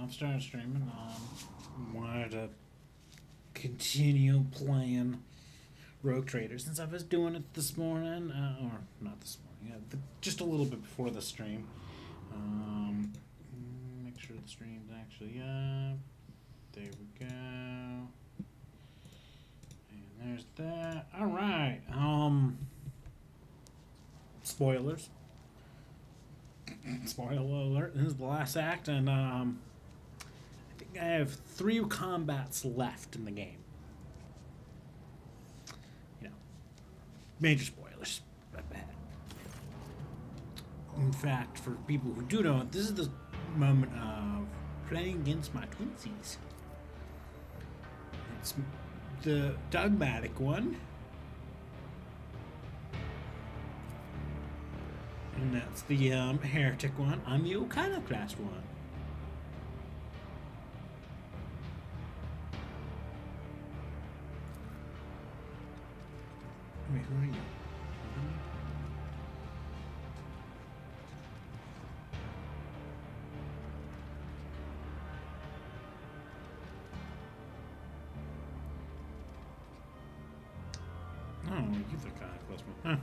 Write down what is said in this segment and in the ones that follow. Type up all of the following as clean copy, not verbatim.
I've started streaming. Wanted to continue playing Rogue Trader since I was doing it this morning, or not this morning, just a little bit before the stream. Make sure the stream's actually up. There we go. And there's that. All right. Spoilers. Spoiler alert. This is the last act, and I think I have 3 combats left in the game. You know, major spoilers. Bad. In fact, for people who do know it, this is the moment of playing against my twinsies. It's the dogmatic one. And that's the heretic one. I'm the iconoclast one. Wait, who are you? Oh, you're the iconoclast one. Huh.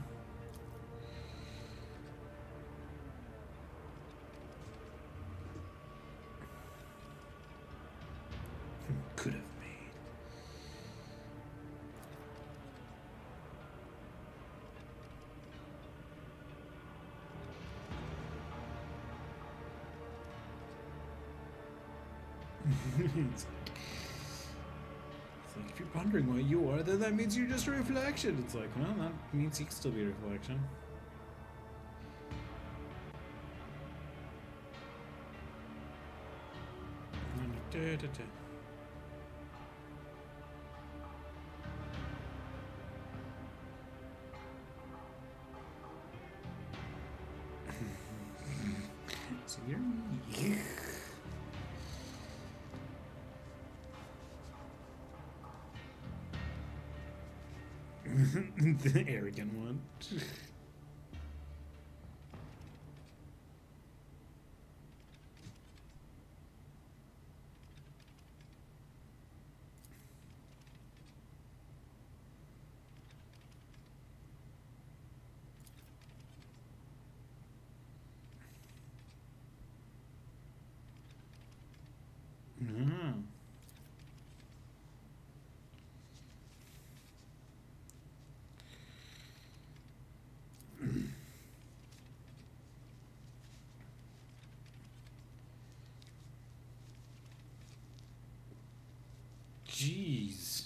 Could have made. It's like if you're pondering what you are, then that means you're just a reflection. It's like, well, that means he can still be a reflection. So you're me. The arrogant one. Mm. Jeez.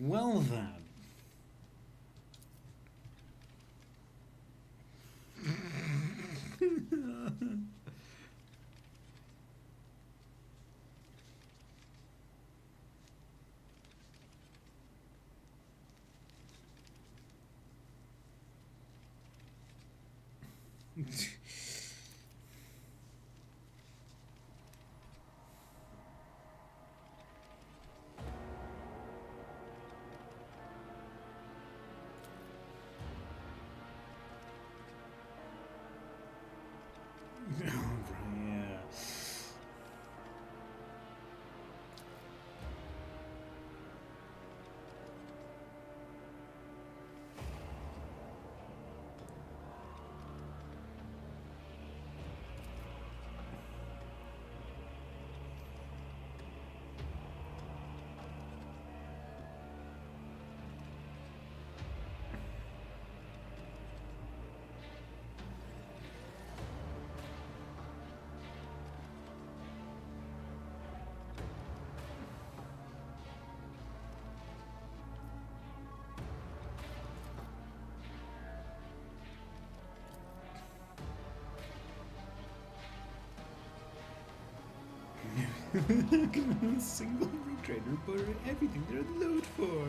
Well then. Yeah. Single retrader for everything they're load for.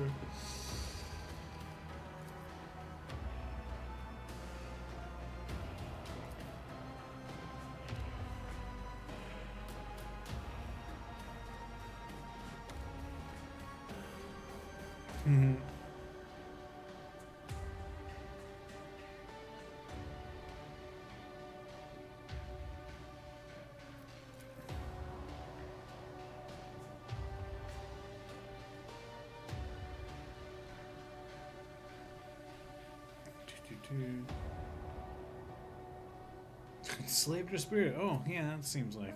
Slave to spirit. Oh, yeah, that seems like.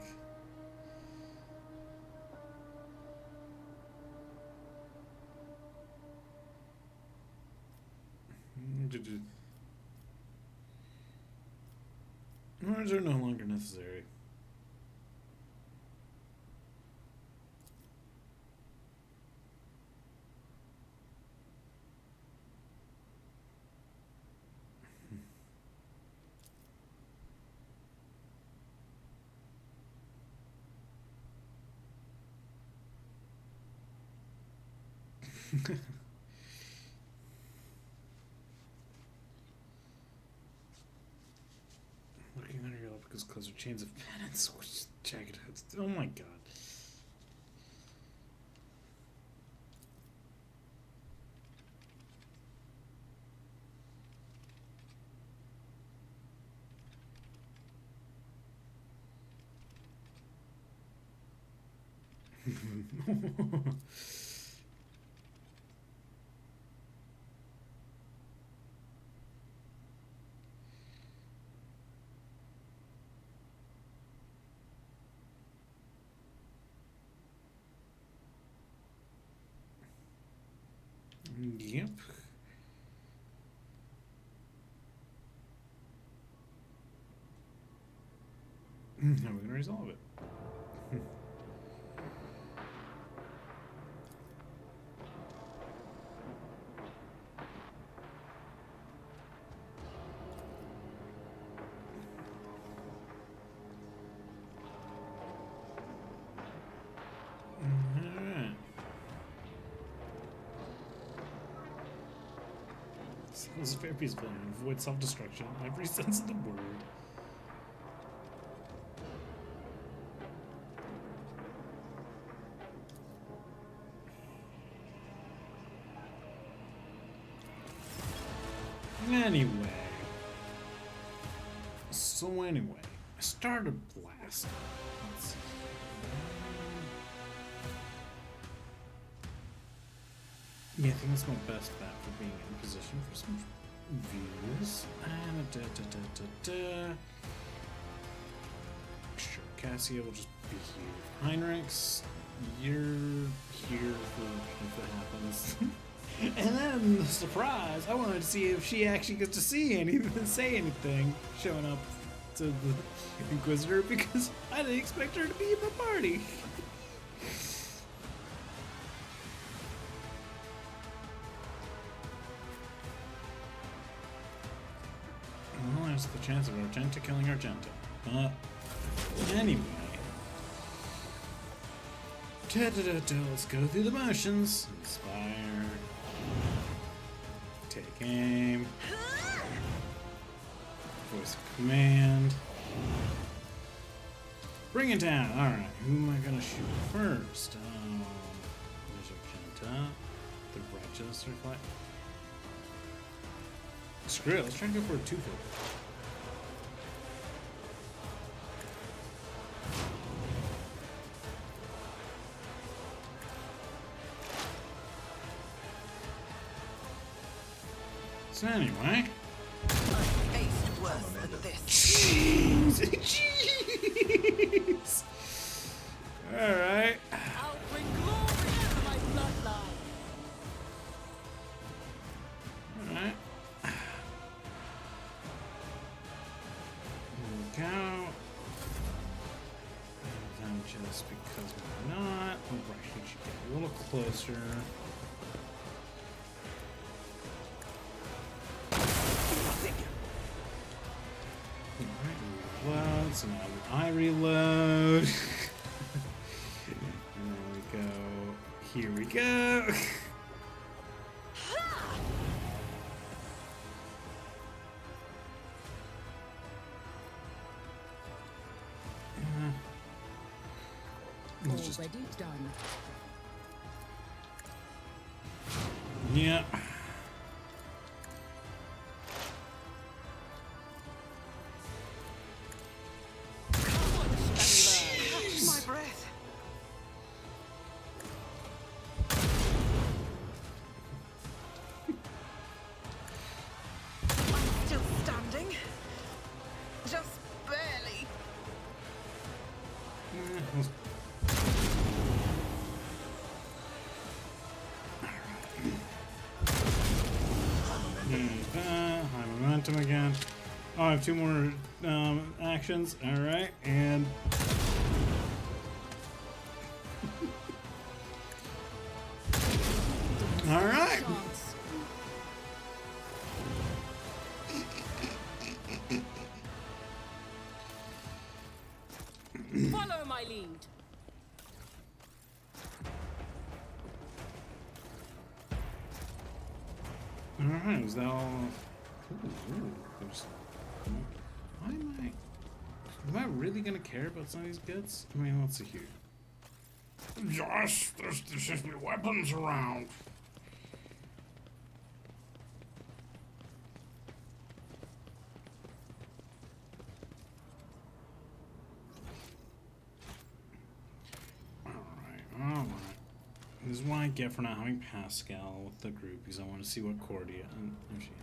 Words are no longer necessary. Looking under your lap because closer chains of penance. Jagged heads. Oh my god. Yep. Now we're gonna resolve it. Alright. This is very peaceful and avoid self-destruction in every sense of the word. Anyway. I started blast. Let's see. Yeah, I think that's my best bet for being in position for some views. And sure, Cassia will just be here. Heinrichs, you're here for if it happens. And then, surprise, I wanted to see if she actually gets to see anything, say anything, showing up to the Inquisitor, because I didn't expect her to be in the party. Well, there's the chance of Argenta killing Argenta. Anyway. Let's go through the motions. Inspire. Take aim. Voice of command. Bring it down. Alright, who am I gonna shoot first? There's Argenta. The Register fight. Screw it, let's try to go for a 2-kill. So anyway. Jeez! Jeez! Alright. I'll bring glory to my bloodline. Alright. Here we go. And then just because we're not, oh, right, we should get a little closer. Reload, so now I reload. And there we go. Here we go. Already done. Yeah. My breath. him again. Oh, I have 2 more actions. All right, and all right. Chance. Follow my lead. All right, is that all? Ooh, there's. Why am I? Am I really gonna care about some of these bits? I mean, let's see here. Josh, there's just be weapons around. Alright. This is what I get for not having Pascal with the group, because I want to see what Cordia and there she is.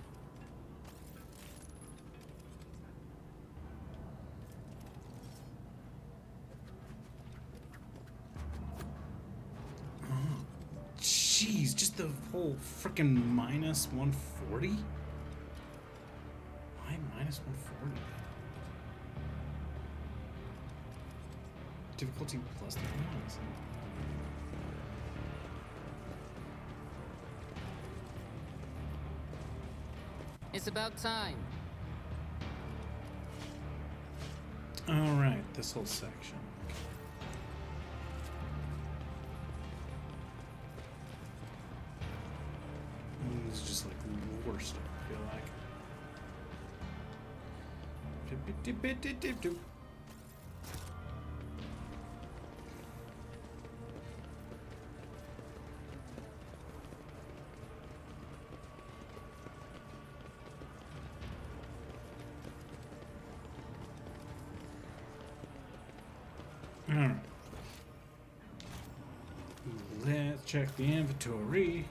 Jeez, just the whole freaking minus 140? Why minus 140? Difficulty plus the minus. It's about time. Alright, this whole section. This is just like war stuff, I feel like. Alright. Let's check the inventory.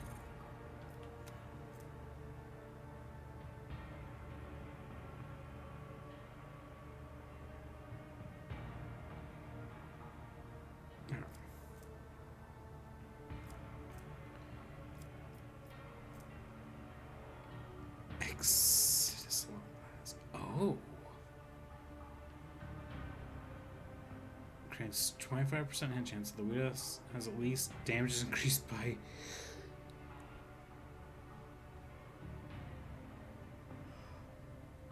Oh. Grants 25% hit chance. The Wida has at least damage is increased by.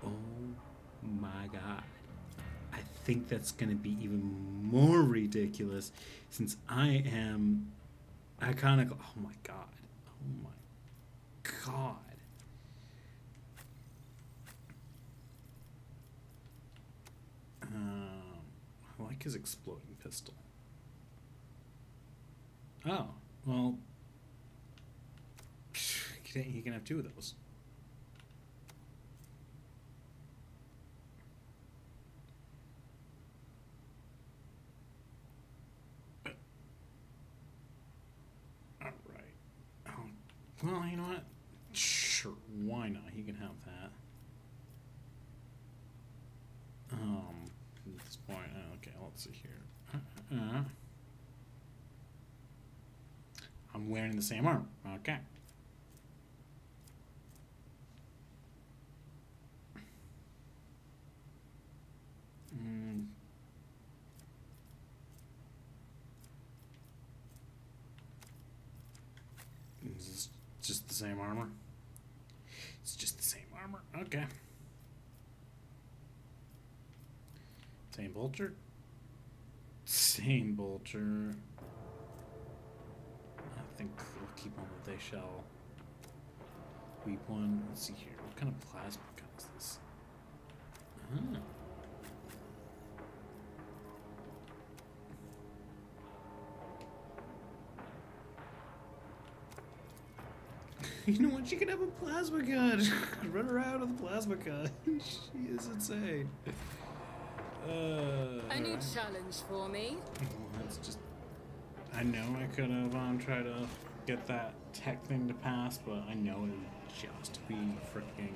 Oh my god. I think that's going to be even more ridiculous since I am iconic. Oh my god. Oh my god. I like his exploding pistol. Oh, well, he can have 2 of those. All right. Oh, well, you know what? Sure, why not? He can have that. At this point, okay, let's see here. I'm wearing the same armor. Okay. Is this just the same armor? It's just the same armor. Okay. Same bolter. Same bolter. I think we'll keep on with they shall. Weep one. Let's see here. What kind of plasma gun is this? Ah. You know what? She can have a plasma gun. Run around with a plasma gun. She is insane. A new challenge for me. Well, that's just. I know I could have tried to get that tech thing to pass, but I know it would just be freaking.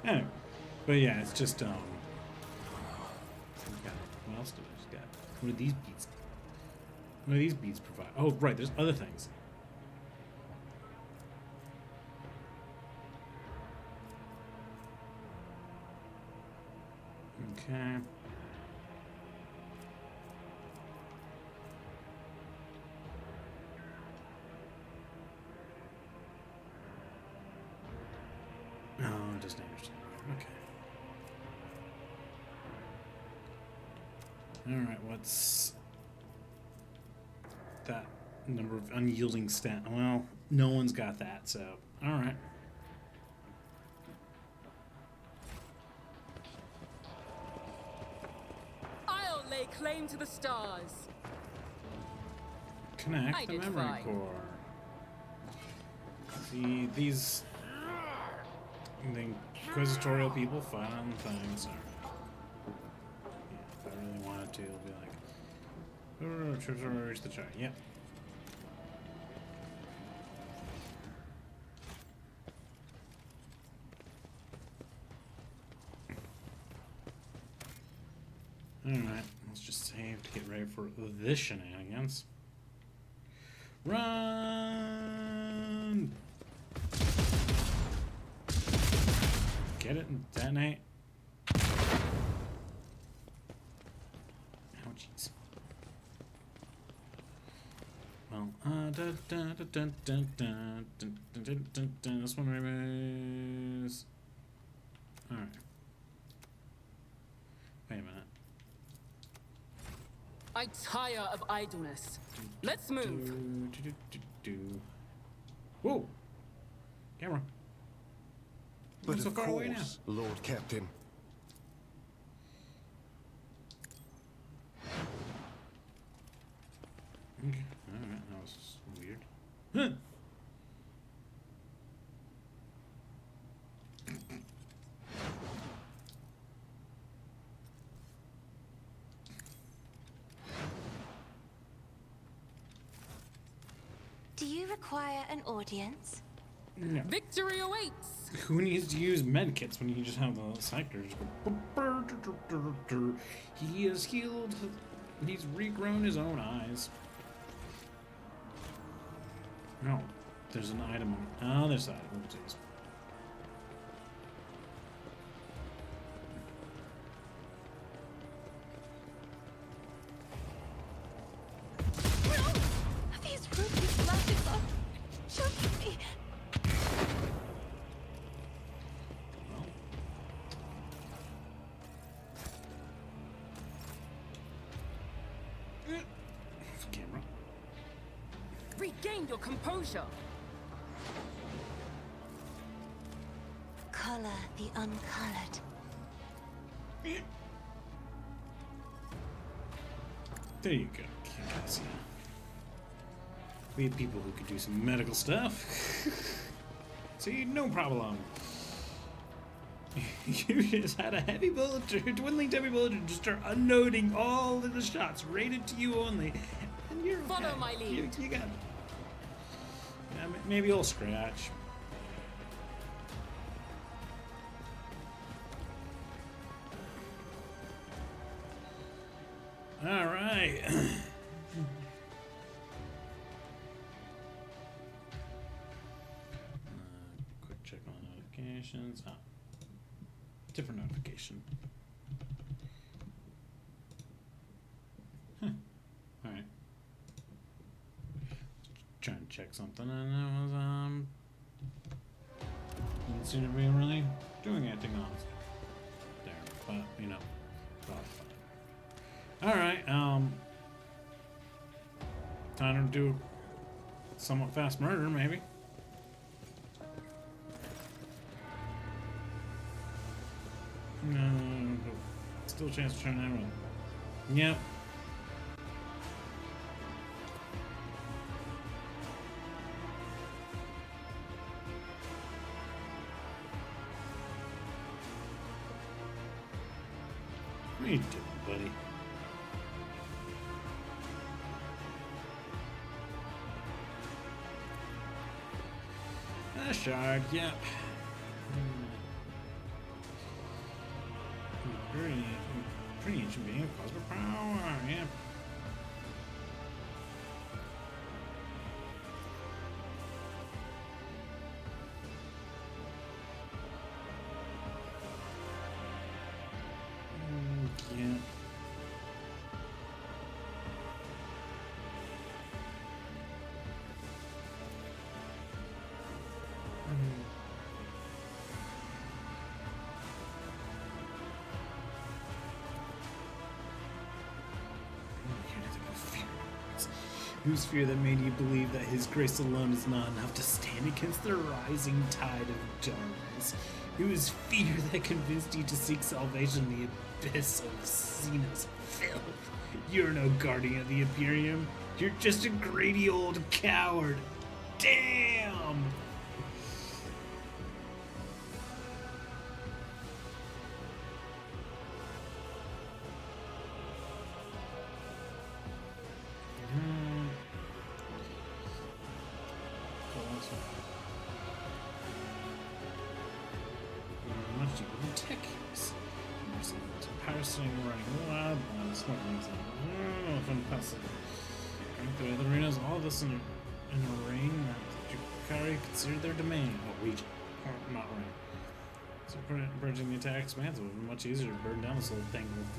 Anyway, but yeah, it's just okay, what else did I just get? What are these beats? What do these beads provide? Oh, right, there's other things. Okay. No, it doesn't understand. Okay. Alright, what's that number of unyielding stat? Well, no one's got that, so alright. I'll lay claim to the stars. Connect I the did memory fine. core. See, these the inquisitorial people fight on things. Yeah, if I really wanted to, it'll be like, oh, troops will reach the chart. Yep. Alright, let's just save to get ready for this shenanigans. Run! Get it and detonate. Ouchies. Well, this one removes. Alright. Wait a minute. I tire of idleness. Let's move. Whoa! Camera. But So of far away now. course, Lord Captain. Okay. Alright, that was weird. Huh. Do you require an audience? No. Victory awaits. Who needs to use medkits when you just have the sectors go? He has healed. He's regrown his own eyes. No, there's an item on the other side. Oopsies. These ruby flashes are choking me. Well, camera. Regain your composure. Color the uncolored. There you go, Cassia. We have people who can do some medical stuff. See, no problem. You just had a heavy bullet, dwindling heavy bullet, and just start unloading all of the shots rated to you only, and you're okay. Follow my lead. You got maybe you'll scratch. All right. Quick check on notifications. Ah, different notification. Huh. All right. Trying to check something, and it was didn't seem to be really doing anything on there, but you know, probably fine. All right. Time to do somewhat fast murder, maybe. Still a chance to turn that around. Yep. What are you doing, buddy? A shard, yep. Pretty ancient being of cosmic power, yeah. Whose fear that made you believe that his grace alone is not enough to stand against the rising tide of darkness? Whose fear that convinced you to seek salvation in the abyss of Cena's filth? You're no guardian of the Imperium. You're just a greedy old coward. Damn! Much deeper than tech is. Parsing, running wild, smoking things. Oh, fun puzzle. The other arenas, all this in a ring that Drukhari considered their domain. Oh, region. Or not ring. So purging the attack expansive would be much easier to burn down this whole thing with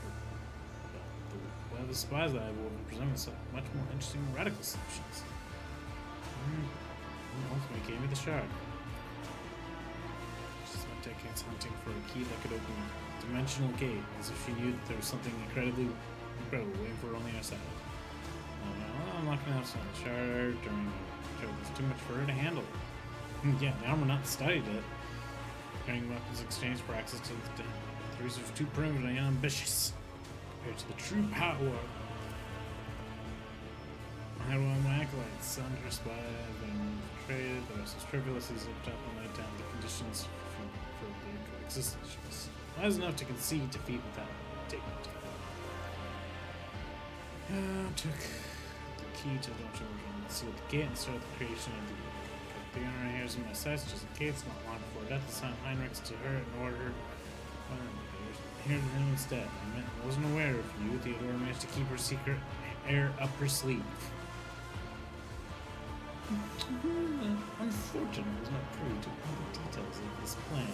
the web of spies that I will present us much more interesting and radical solutions. Ultimately gave me the shard. She spent decades hunting for a key that could open a dimensional gate, as if she knew that there was something incredibly incredible waiting for her on the other side. I'm not gonna have some shard during the show. It's too much for her to handle. Yeah, the armor not studied it. Carrying weapons exchange for access to the research too primitive and ambitious compared to the true power. How do I my acolytes? Some are spies and traded, the rest is frivolous. He's up and laid down the conditions for their coexistence. Wise enough to concede defeat without dignity. Took the key to the dungeon and sealed the gate and started the creation of the honor hairs in my sights, just in case. Not long before death, assigned Heinrichs to her and ordered here to him instead. I wasn't aware of you. Theodora managed to keep her secret air up her sleeve. Unfortunately, I was not privy to all the details of this plan.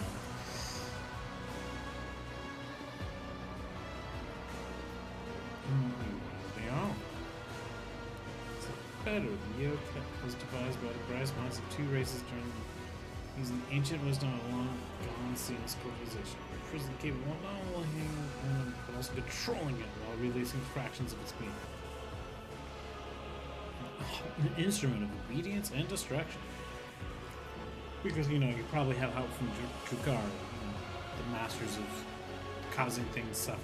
They are. It's better. The yoke was devised by the brightest minds of two races during using ancient wisdom of long gone seamless civilization. A prison capable of not only hanging but also controlling it while releasing fractions of its being. An instrument of obedience and destruction. Because, you probably have help from Drukhari, the masters of causing things suffer.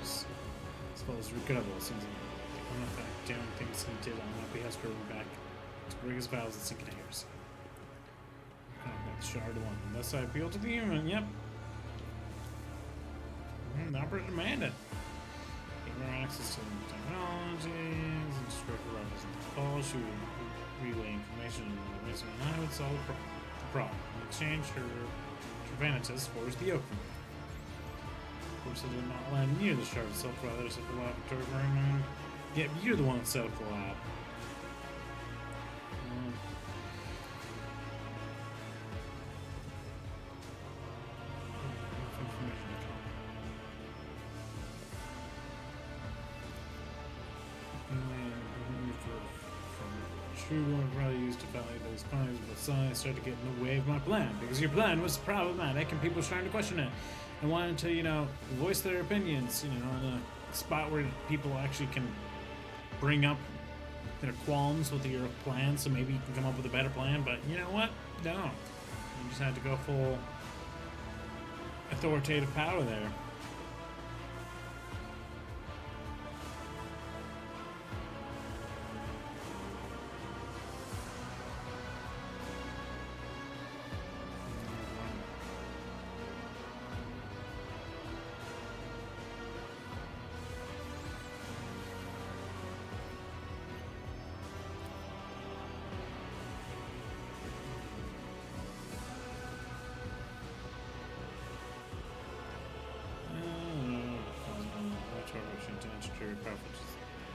As well as regrettable, it seems like I'm not back doing things he did on my behalf, going back to break his vows and sinking heresy. I've got the shard one. Unless I appeal to the human, yep. The operator demanded. Give her access to technologies and destroy her rivals in the call. She would relay information and I would solve the problem. In exchange, her Vanitas forged the yoke from me. Of course, I did not land near the shard itself, rather set the laboratory for him. Yeah, you're the one that set up the lab. True one probably used to value those crimes, but science started to get in the way of my plan because your plan was problematic and people were starting to question it and wanted to, voice their opinions, in a spot where people actually can bring up their qualms with your plan, so maybe you can come up with a better plan. But you know what? No, you just had to go full authoritative power there.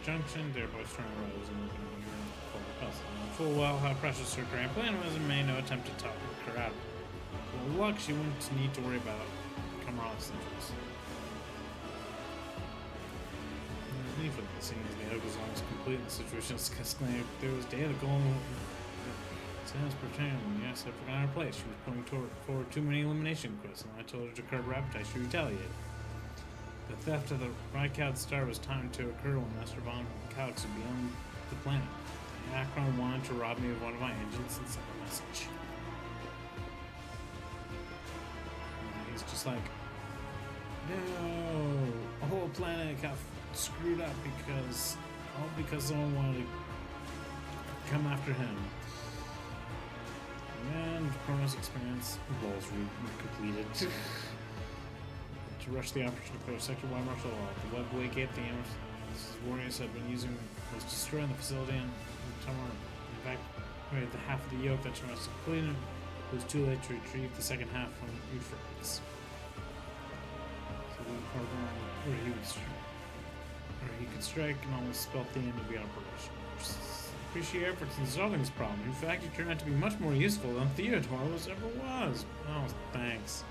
Junction, thereby strong rivals and moving on your puzzle. Full well how precious her grand plan was and made no attempt to talk her out. With luck, she wouldn't need to worry about Kamara's interests. Seeing as the yoke was almost complete and the situation was escalating, there was day the goal Says pretend, yes, I forgot her place. She was putting forward too many elimination quests, and I told her to curb her appetite. She retaliated. The theft of the Rykout star was timed to occur when Master Von Calix would be on the planet. Akron wanted to rob me of one of my engines and sent a message. And he's just like, no, a whole planet got screwed up because someone wanted to come after him. And Chronos experience goals completed. To rush the operation to clear Sector 1 martial law, the webway gate the warriors had been using was destroying the facility and evacuated the half of the yoke that Chronos completed. It was too late to retrieve the second half from Euphrates. So he could strike and almost spell the end of the operation. Appreciate your efforts in solving this problem. In fact, you turned out to be much more useful than Theodore ever was. Oh, thanks.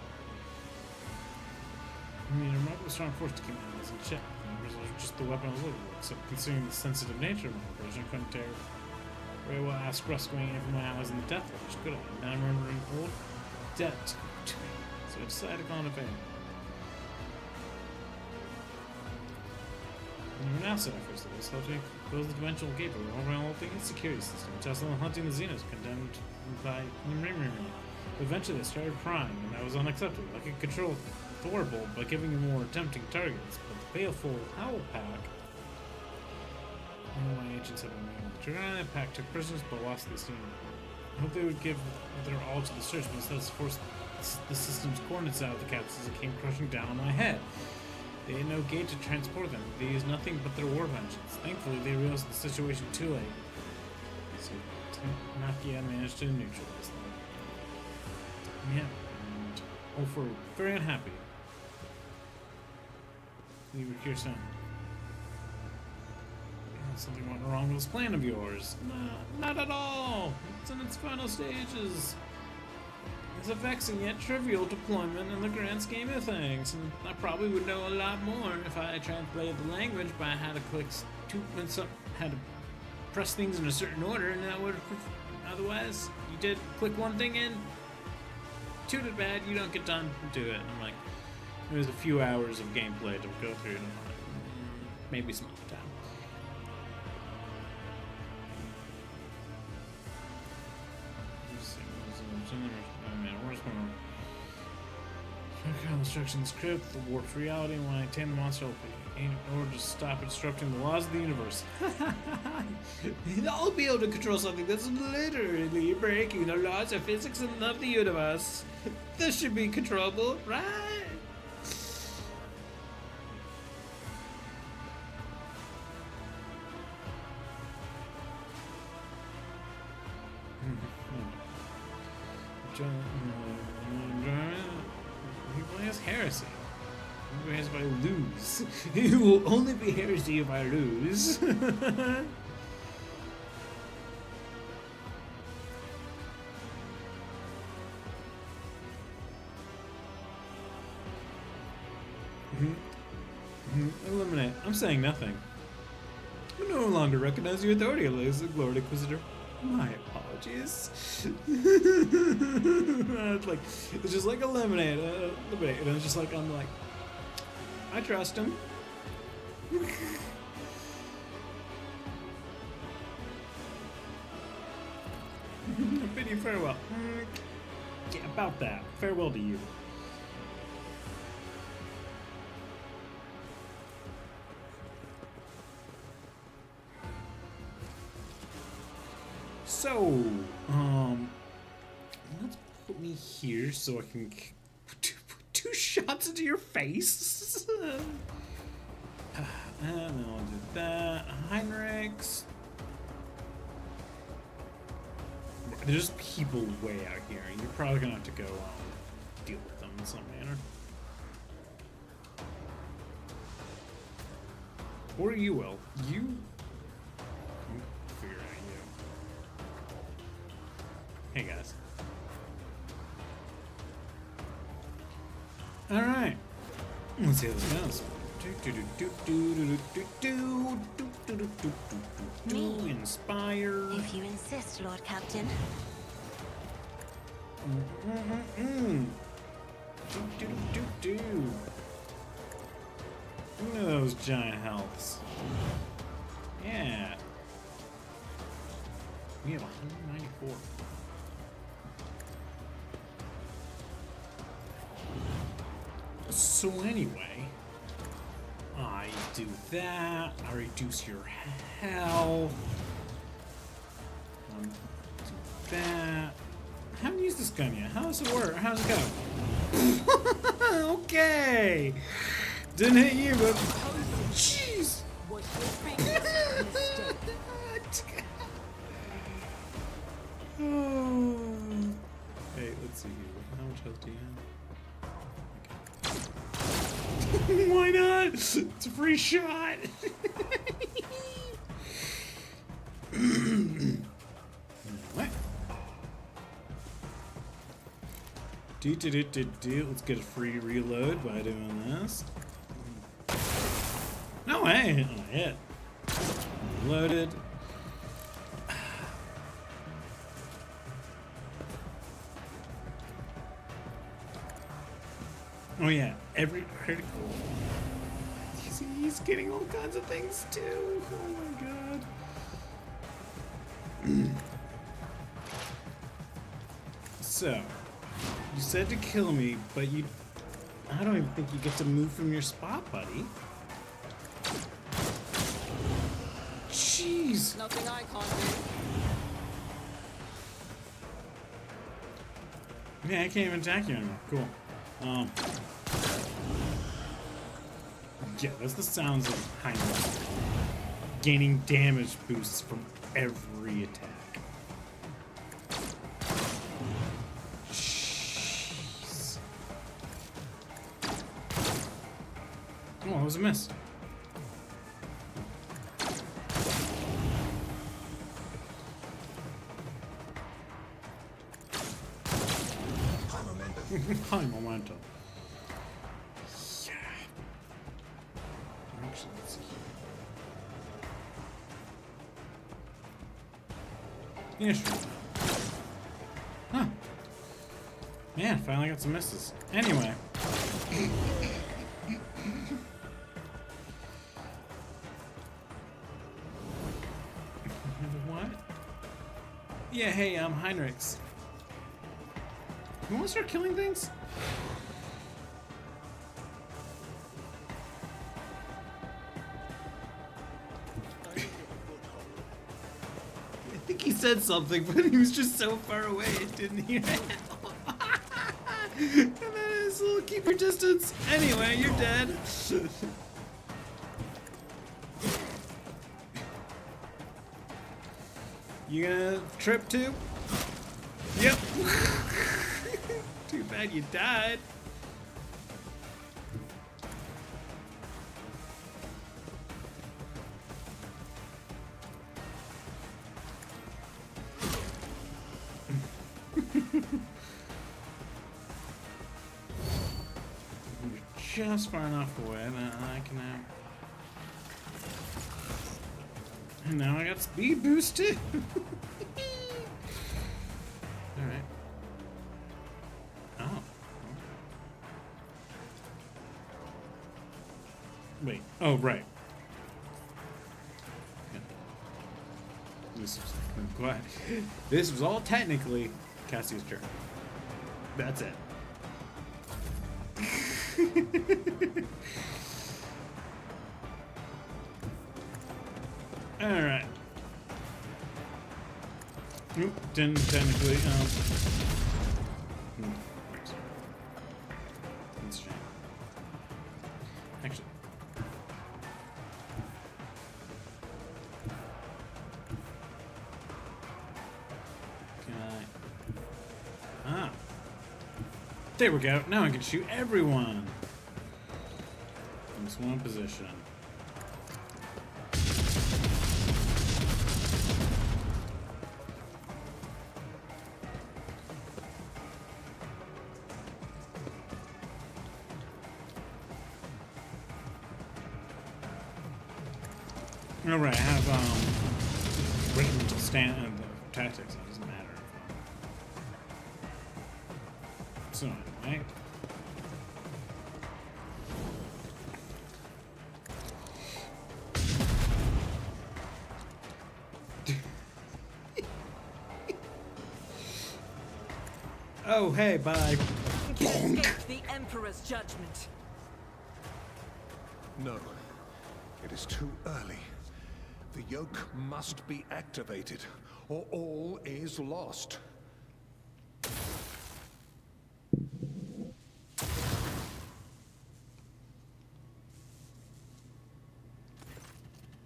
I mean, a remarkably strong force to keep my eyes in check. It was just the weapon I was looking for, except considering the sensitive nature of my operation, I couldn't dare very well ask Russ going in for my allies in the Death Lodge, could I? Now I'm remembering old debt to me, so I decided to call in a favor. And you're now set up for this, helped me close the dimensional gateway, overall the security system, Tesla and hunting the Xenos, condemned by Eventually they started prying, and that was unacceptable. I could control Thorbold by giving him more tempting targets, but the baleful Howl Pack. One of my agents had been able to turn that pack took prisoners but lost the scene. I hope they would give their all to the search, but instead forced the system's coordinates out of the capsules as it came crushing down on my head. They had no gate to transport them. They used nothing but their war vengeance. Thankfully, they realized the situation too late. So Nakia managed to neutralize them. Yeah, and we're very unhappy. Leave it here soon. Something went wrong with this plan of yours. No, not at all. It's in its final stages. It's a vexing yet trivial deployment in the grand scheme of things, and I probably would know a lot more if I translated the language by how to how to press things in a certain order, and that would. Otherwise, you did click one thing in, tooted bad, you don't get done to it. And I'm like, there's a few hours of gameplay to go through, and I'm like, maybe some other time. Instructions script, the warped reality, and when I attain the monster in order to stop disrupting the laws of the universe. I'll be able to control something that's literally breaking the laws of physics and of the universe. This should be controllable, right? He plays heresy. He plays if I lose. It will only be heresy if I lose. Eliminate. I'm saying nothing. I no longer recognize your authority, Lord Inquisitor. My apologies. It's just like eliminate, and it's just like I'm like, I trust him. I bid you farewell. Yeah, about that. Farewell to you. So, let's put me here so I can put two shots into your face. And then I'll do that. Heinrichs. There's people way out here. You're probably gonna have to go deal with them in some manner. Or you will. You figure out you. Hey guys. Alright. Let's see how this goes. Me? Inspire. If you insist, Lord Captain. Do. Look at those giant healths. Yeah. We have 194. So anyway, I do that. I reduce your health. Do that. I haven't used this gun yet. How does it work? How does it go? Okay. Didn't hit you, but jeez. Was your biggest mistake. Oh. Hey, let's see. How much health do you have? Okay. Why not? It's a free shot. What? Let's get a free reload by doing this. No way! Oh, hit. Loaded. Oh yeah, every critical. He's getting all kinds of things too. Oh my god. So, you said to kill me, but I don't even think you get to move from your spot, buddy. Jeez. Nothing I can't do. Yeah, I can't even attack you anymore. Cool. Yeah, that's the sounds of Heinrich gaining damage boosts from every attack. Jeez. Oh, that was a miss. High momentum. Yeah. Actually, let's see here. Yeah, sure. Huh. Man, finally got some misses. Anyway. What? Yeah, hey, I'm Heinrichs. You want to start killing things? I think he said something, but he was just so far away it didn't hear it. And then his little keep your distance. Anyway, you're dead. You gonna trip too? Yep. Too bad you died. You're just far enough away that I can and now I got speed boost too. Alright. Oh. Wait. Oh, right. This was, I'm glad. This was all technically Cassie's turn. That's it. Alright. Nope, didn't technically, That's a shame. Actually. Can I... Ah. There we go. Now I can shoot everyone. In this one position. Alright, I have regimental tactics, it doesn't matter. So anyway. Oh, hey, bye. You can escape the Emperor's judgment. No. It is too early. The yoke must be activated, or all is lost.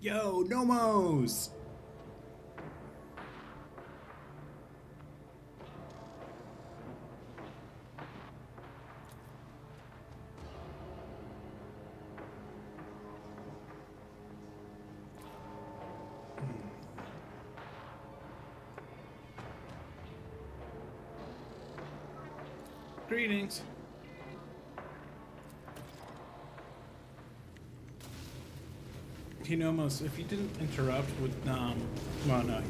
Yo, Nomos! Greetings. Hey, Nomos, if you didn't interrupt with, well, no,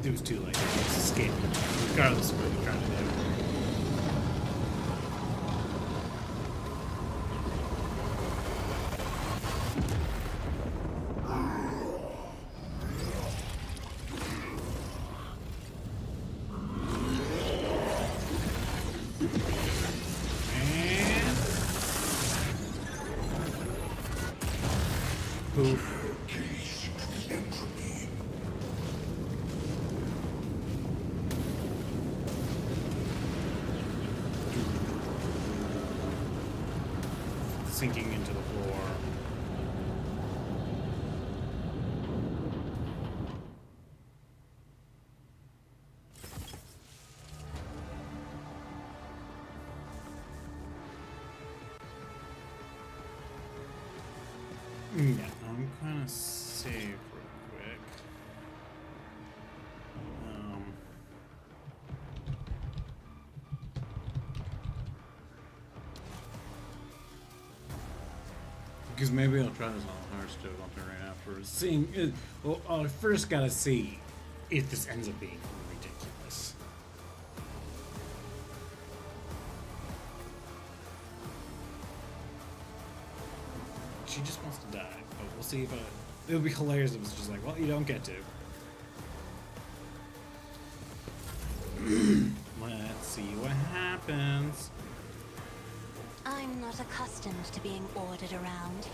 it was too late. It's escape, regardless of what you're trying to do. Poof. Sinking into the floor. Yeah, I'm gonna save real quick. Because maybe I'll try this on Hearthstone right afterwards. Seeing, well, I first gotta see if this ends up being ridiculous. She just wants to die, but we'll see if it would be hilarious if it's just like, well, you don't get to. Let's see what happens. I'm not accustomed to being ordered around.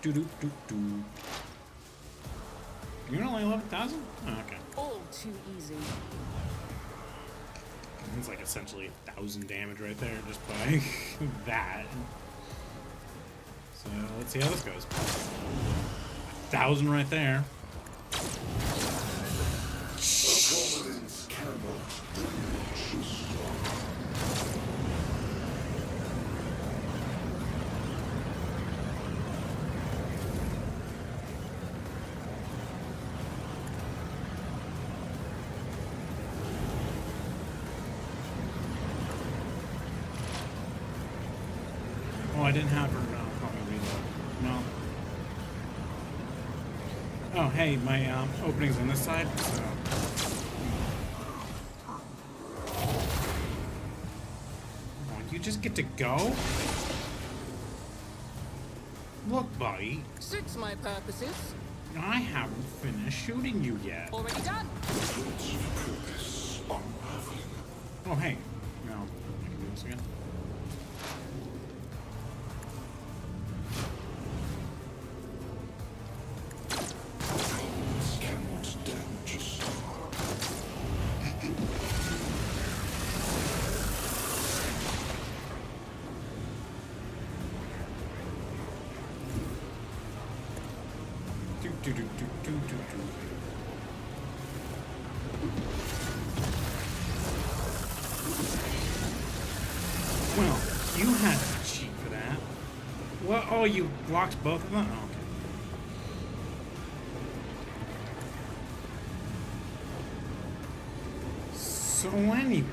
Do. You're only 11,000? Oh, okay. All too easy. It's like essentially 1,000 damage right there just by that. So let's see how this goes. 1,000 right there. Oh, I didn't have her probably reload. No. Oh, hey, my opening's on this side, so. Oh, you just get to go? Look, buddy, Suits my purposes. I haven't finished shooting you yet. Already done. Oh, hey. No, I can do this again. Well, you had to cheat for that. What? Oh, you blocked both of them? Oh, okay. So anyway...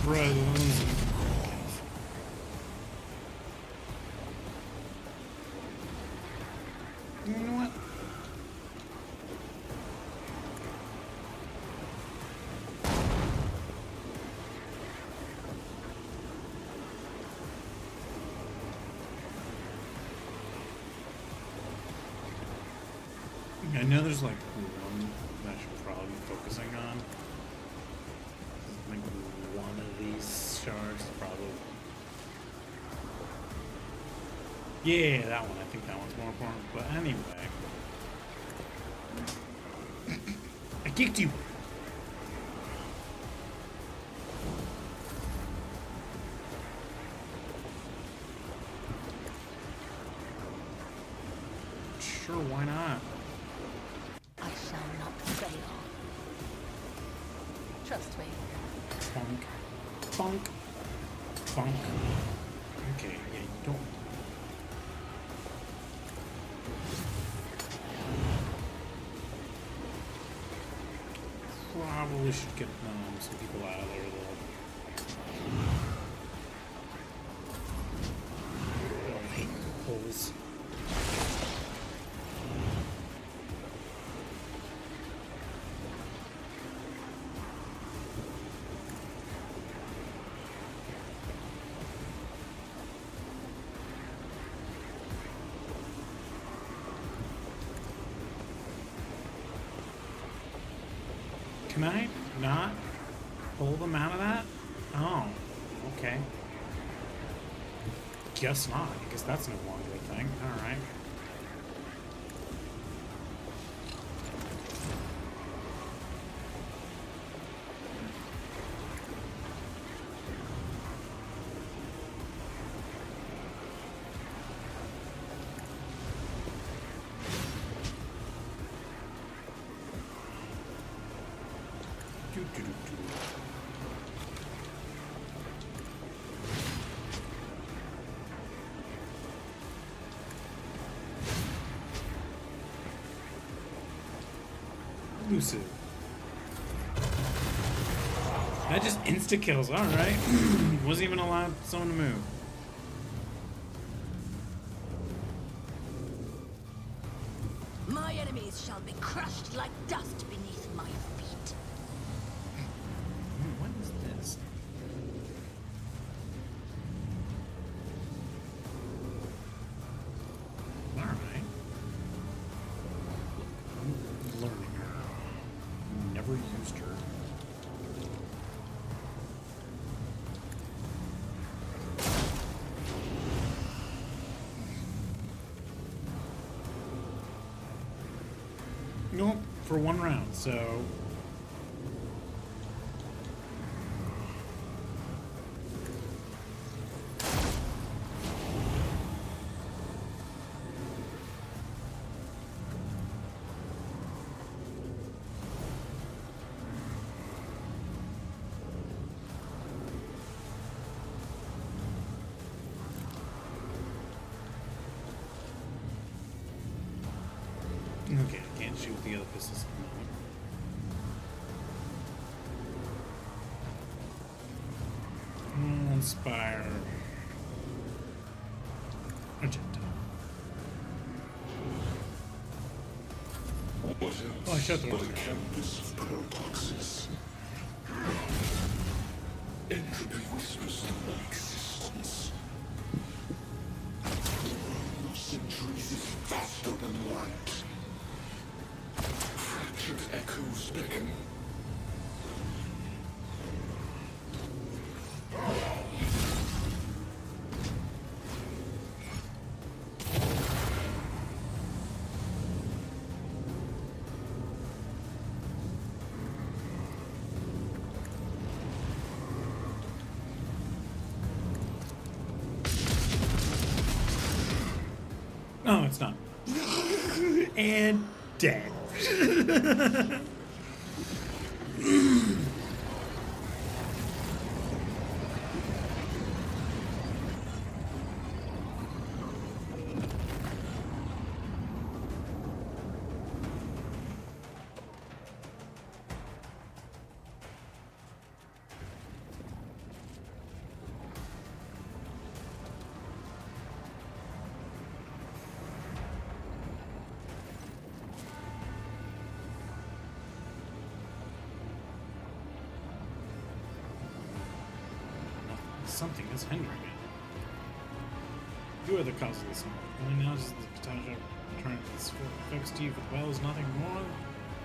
presents. You know what? I know there's like one that I should probably be focusing on. Like one of these shards probably. Yeah, that one. I think that one's more important. But anyway. I kicked you! Sure, why not? I shall not fail. Trust me. Funk. Funk. Funk. Okay, yeah, you don't. Probably should get some people out of there though. Oh, I hate holes. Can I not pull them out of that? Oh, okay. Guess not, because that's no longer a thing. Alright. Elusive. That just insta kills. All right. Wasn't even allowed someone to move. My enemies shall be crushed like dust beneath my feet. What is this? All right. I'm learning her. Never used her. Nope, for one round, so. Okay, I can't shoot the other pistols at the moment. Inspire. Agenda. Oh, I shot the one. Campus of Protoxis. Entropy whispers to my existence. Centuries is faster than light. Fractured echoes beckon. Oh, it's not. And dead. something is hindering it. You are the cause of this. Only now does the Kataja return its full effects to you, but well is nothing more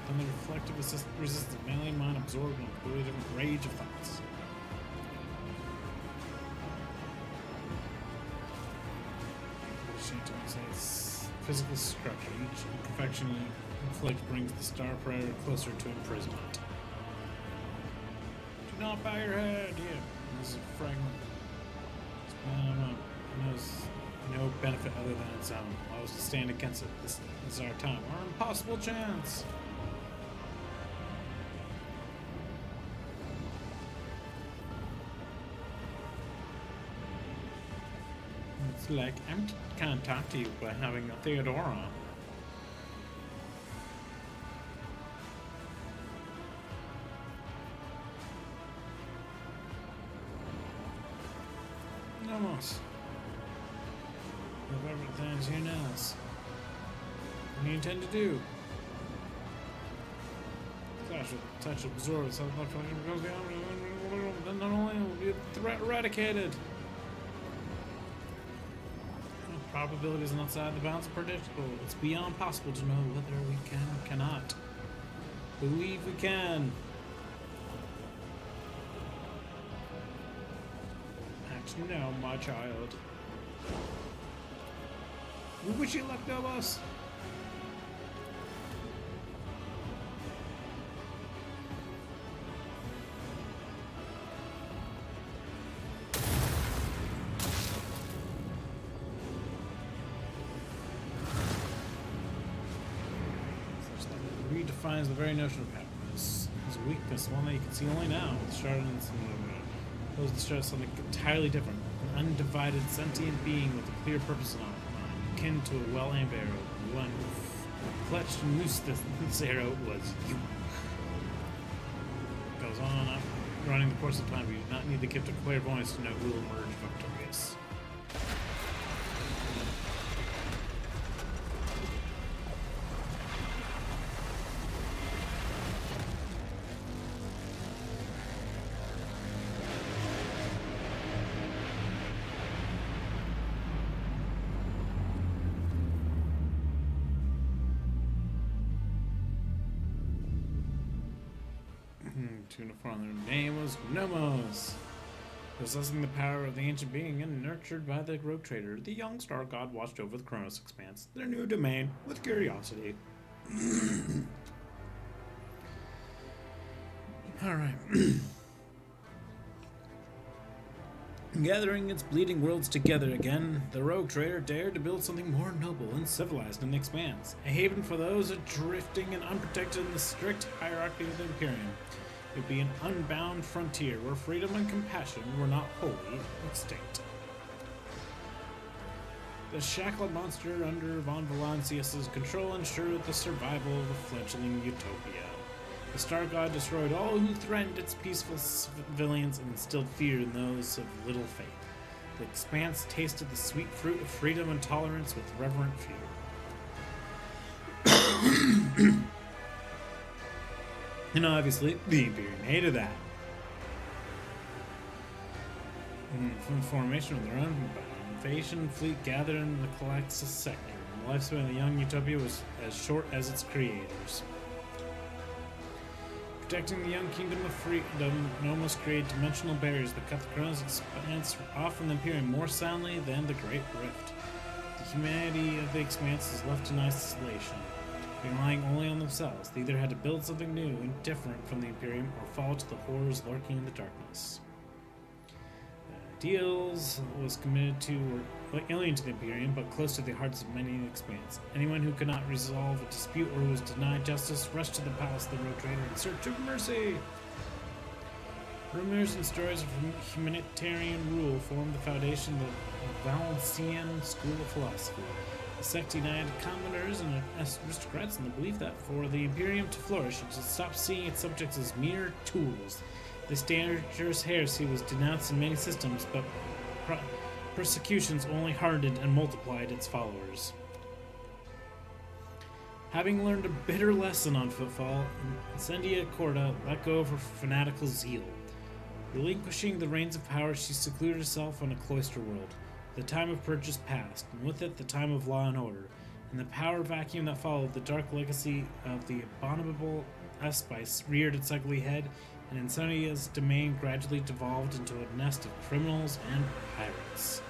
than the reflective resistance of melee mind absorbed in a completely different rage of thoughts. Its physical structure, each imperfection you inflict brings the Star Predator closer to imprisonment. Do not bow your head! Yeah, this is a fragment. It knows no benefit other than its own. Allow us to stand against it. This is our time. Our impossible chance! It's like, I can't talk to you by having a Theodora. Almost. Whatever things you know. What do you intend to do? Flash with touch absorbs. Then not only will be a threat eradicated. Probability is outside the bounds of predictable. It's beyond possible to know whether we can or cannot. Believe we can. Act now, my child. We wish you luck, Dobos. Redefines the very notion of happiness. His weakness, one that you can see only now, with Chardon's pose the stress something entirely different. An undivided sentient being with a clear purpose in mind, akin to a well-aimed arrow. The one who clutched and loosed this arrow was you. Goes on up, running the course of time, but you do not need the gift of clairvoyance to know who will emerge victorious. Uniform. Their name was Nomos. Possessing the power of the ancient being and nurtured by the rogue trader, the young star god watched over the Kronos expanse, their new domain, with curiosity. Alright. Gathering its bleeding worlds together again, the rogue trader dared to build something more noble and civilized in the expanse, a haven for those drifting and unprotected in the strict hierarchy of the Imperium. It would be an unbound frontier where freedom and compassion were not wholly extinct. The shackled monster under von Valancius's control ensured the survival of the fledgling utopia. The Star God destroyed all who threatened its peaceful civilians and instilled fear in those of little faith. The expanse tasted the sweet fruit of freedom and tolerance with reverent fear. And obviously, the Imperium hated that. From the formation of their own invasion fleet gathered in the Calaxis sector, the lifespan of the young Utopia was as short as its creators. Protecting the young kingdom of freedom, Nomos created dimensional barriers that cut the Kronos expanse off from the Imperium more soundly than the Great Rift. The humanity of the expanse is left in isolation, relying only on themselves. They either had to build something new and different from the Imperium or fall to the horrors lurking in the darkness. Ideals was committed to were alien to the Imperium, but close to the hearts of many in the expanse. Anyone who could not resolve a dispute or was denied justice rushed to the palace of the rogue trader in search of mercy. Rumors and stories of humanitarian rule formed the foundation of the Valencian School of Philosophy. The sect united commoners and aristocrats in the belief that for the Imperium to flourish, it should stop seeing its subjects as mere tools. This dangerous heresy was denounced in many systems, but persecutions only hardened and multiplied its followers. Having learned a bitter lesson on Footfall, Incendia Corda let go of her fanatical zeal. Relinquishing the reins of power, she secluded herself on a cloister world. The time of purchase passed, and with it the time of law and order. In the power vacuum that followed, the dark legacy of the abominable Espice reared its ugly head, and Insania's domain gradually devolved into a nest of criminals and pirates.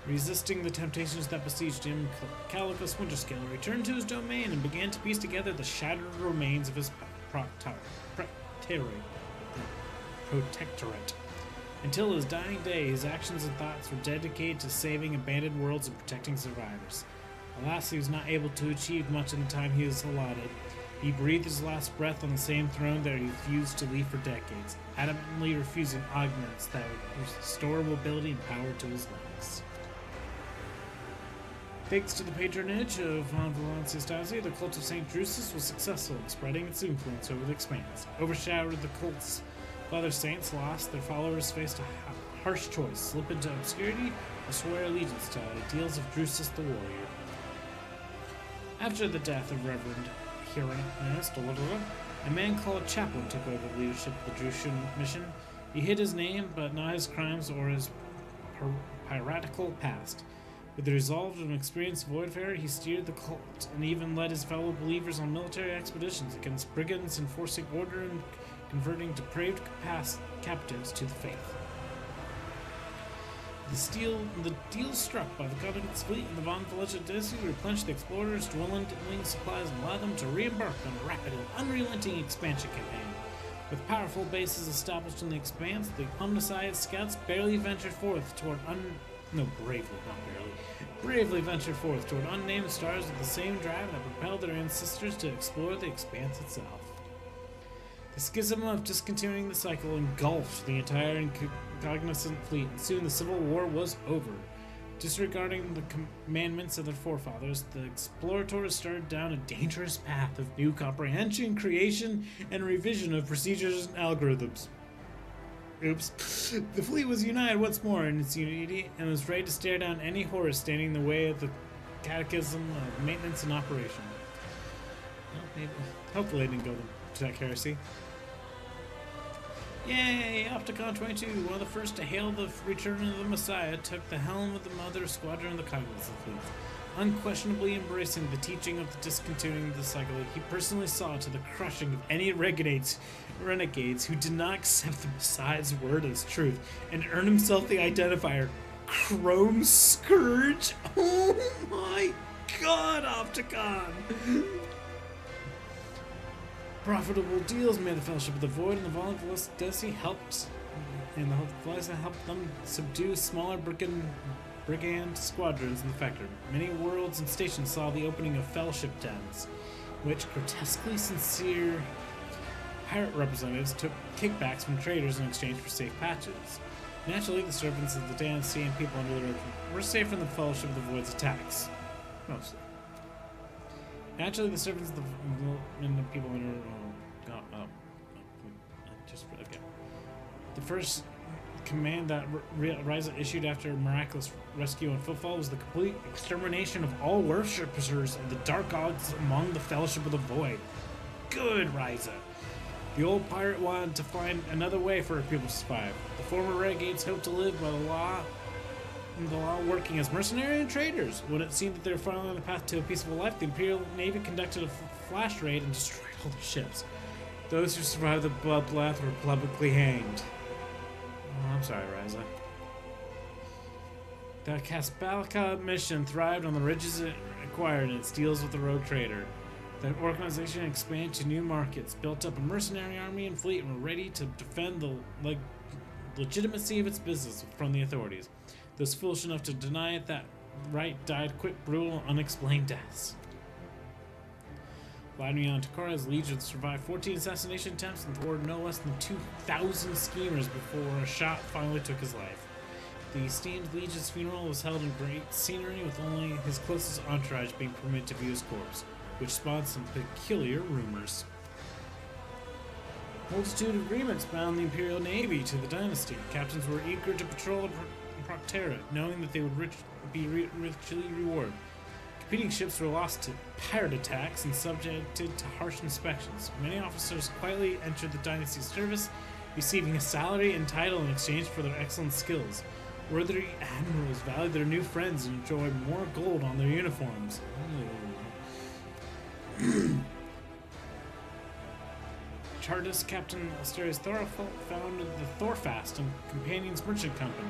Resisting the temptations that besieged him, Calicus Winterscale returned to his domain and began to piece together the shattered remains of his protectorate. Until his dying day, his actions and thoughts were dedicated to saving abandoned worlds and protecting survivors. Alas, he was not able to achieve much in the time he was allotted. He breathed his last breath on the same throne that he refused to leave for decades, adamantly refusing augments that would restore mobility and power to his legs. Thanks to the patronage of Von Valancia Stasi, the cult of St. Drusus was successful in spreading its influence over the expanse. Overshadowed the cult's other saints, lost, their followers faced a harsh choice: slip into obscurity or swear allegiance to ideals of Drusus the warrior. After the death of Reverend Hieronymus, a man called Chaplain took over the leadership of the Drusian mission. He hid his name, but not his crimes or his piratical past. With the resolve of an experienced voidfarer, he steered the cult and even led his fellow believers on military expeditions against brigands, enforcing order and converting depraved captives to the faith. The deal struck by the Covenant's fleet and the Von Valancia Stasi replenished the explorers' dwindling supplies and allowed them to re-embark on a rapid and unrelenting expansion campaign. With powerful bases established in the expanse, the Omnissiah scouts bravely ventured forth toward unnamed stars with the same drive that propelled their ancestors to explore the expanse itself. The schism of discontinuing the cycle engulfed the entire cognizant fleet, and soon the Civil War was over. Disregarding the commandments of their forefathers, the explorators started down a dangerous path of new comprehension, creation, and revision of procedures and algorithms. Oops. The fleet was united once more in its unity and was ready to stare down any horror standing in the way of the catechism of maintenance and operation. Well, maybe, hopefully they didn't go to that heresy. Yay! Opticon 22, one of the first to hail the return of the Messiah, took the helm of the Mother Squadron of the Cognizant Fleet. Unquestionably embracing the teaching of the discontinuing the cycle, he personally saw to the crushing of any renegades who did not accept the Messiah's word as truth, and earned himself the identifier Chrome Scourge. Oh my god, Opticon! Profitable deals made the Fellowship of the Void, and the Von Valancia Stasi helped them subdue smaller brigand squadrons in the Factor. Many worlds and stations saw the opening of Fellowship dens, which grotesquely sincere pirate representatives took kickbacks from traders in exchange for safe patches. Naturally, the servants of the dynasty and people under their were safe from the Fellowship of the Void's attacks. Mostly. Naturally, the servants of the people under the first command that Ryza issued after miraculous rescue and footfall was the complete extermination of all worshippers of the dark gods among the Fellowship of the Void. Good, Ryza. The old pirate wanted to find another way for her people to survive. The former renegades hoped to live by the law working as mercenary and traders. When it seemed that they were finally on the path to a peaceful life, the Imperial Navy conducted a flash raid and destroyed all the ships. Those who survived the bloodbath were publicly hanged. Oh, I'm sorry, Ryza. The Kaspalka mission thrived on the riches it acquired in its deals with the rogue trader. The organization expanded to new markets, built up a mercenary army and fleet, and were ready to defend the legitimacy of its business from the authorities. Those foolish enough to deny it that right died quick, brutal, unexplained deaths. Vladimir Anticora's legion survived 14 assassination attempts and thwarted no less than 2,000 schemers before a shot finally took his life. The esteemed legion's funeral was held in great scenery, with only his closest entourage being permitted to view his corpse, which spawned some peculiar rumors. Multitude of agreements bound the Imperial Navy to the dynasty. Captains were eager to patrol the Proctorate, knowing that they would be richly rewarded. Competing ships were lost to pirate attacks and subjected to harsh inspections. Many officers quietly entered the dynasty's service, receiving a salary and title in exchange for their excellent skills. Worthy admirals valued their new friends and enjoyed more gold on their uniforms. Chartist Captain Asterius Thorfeld founded the Thorfast and Companions Merchant Company,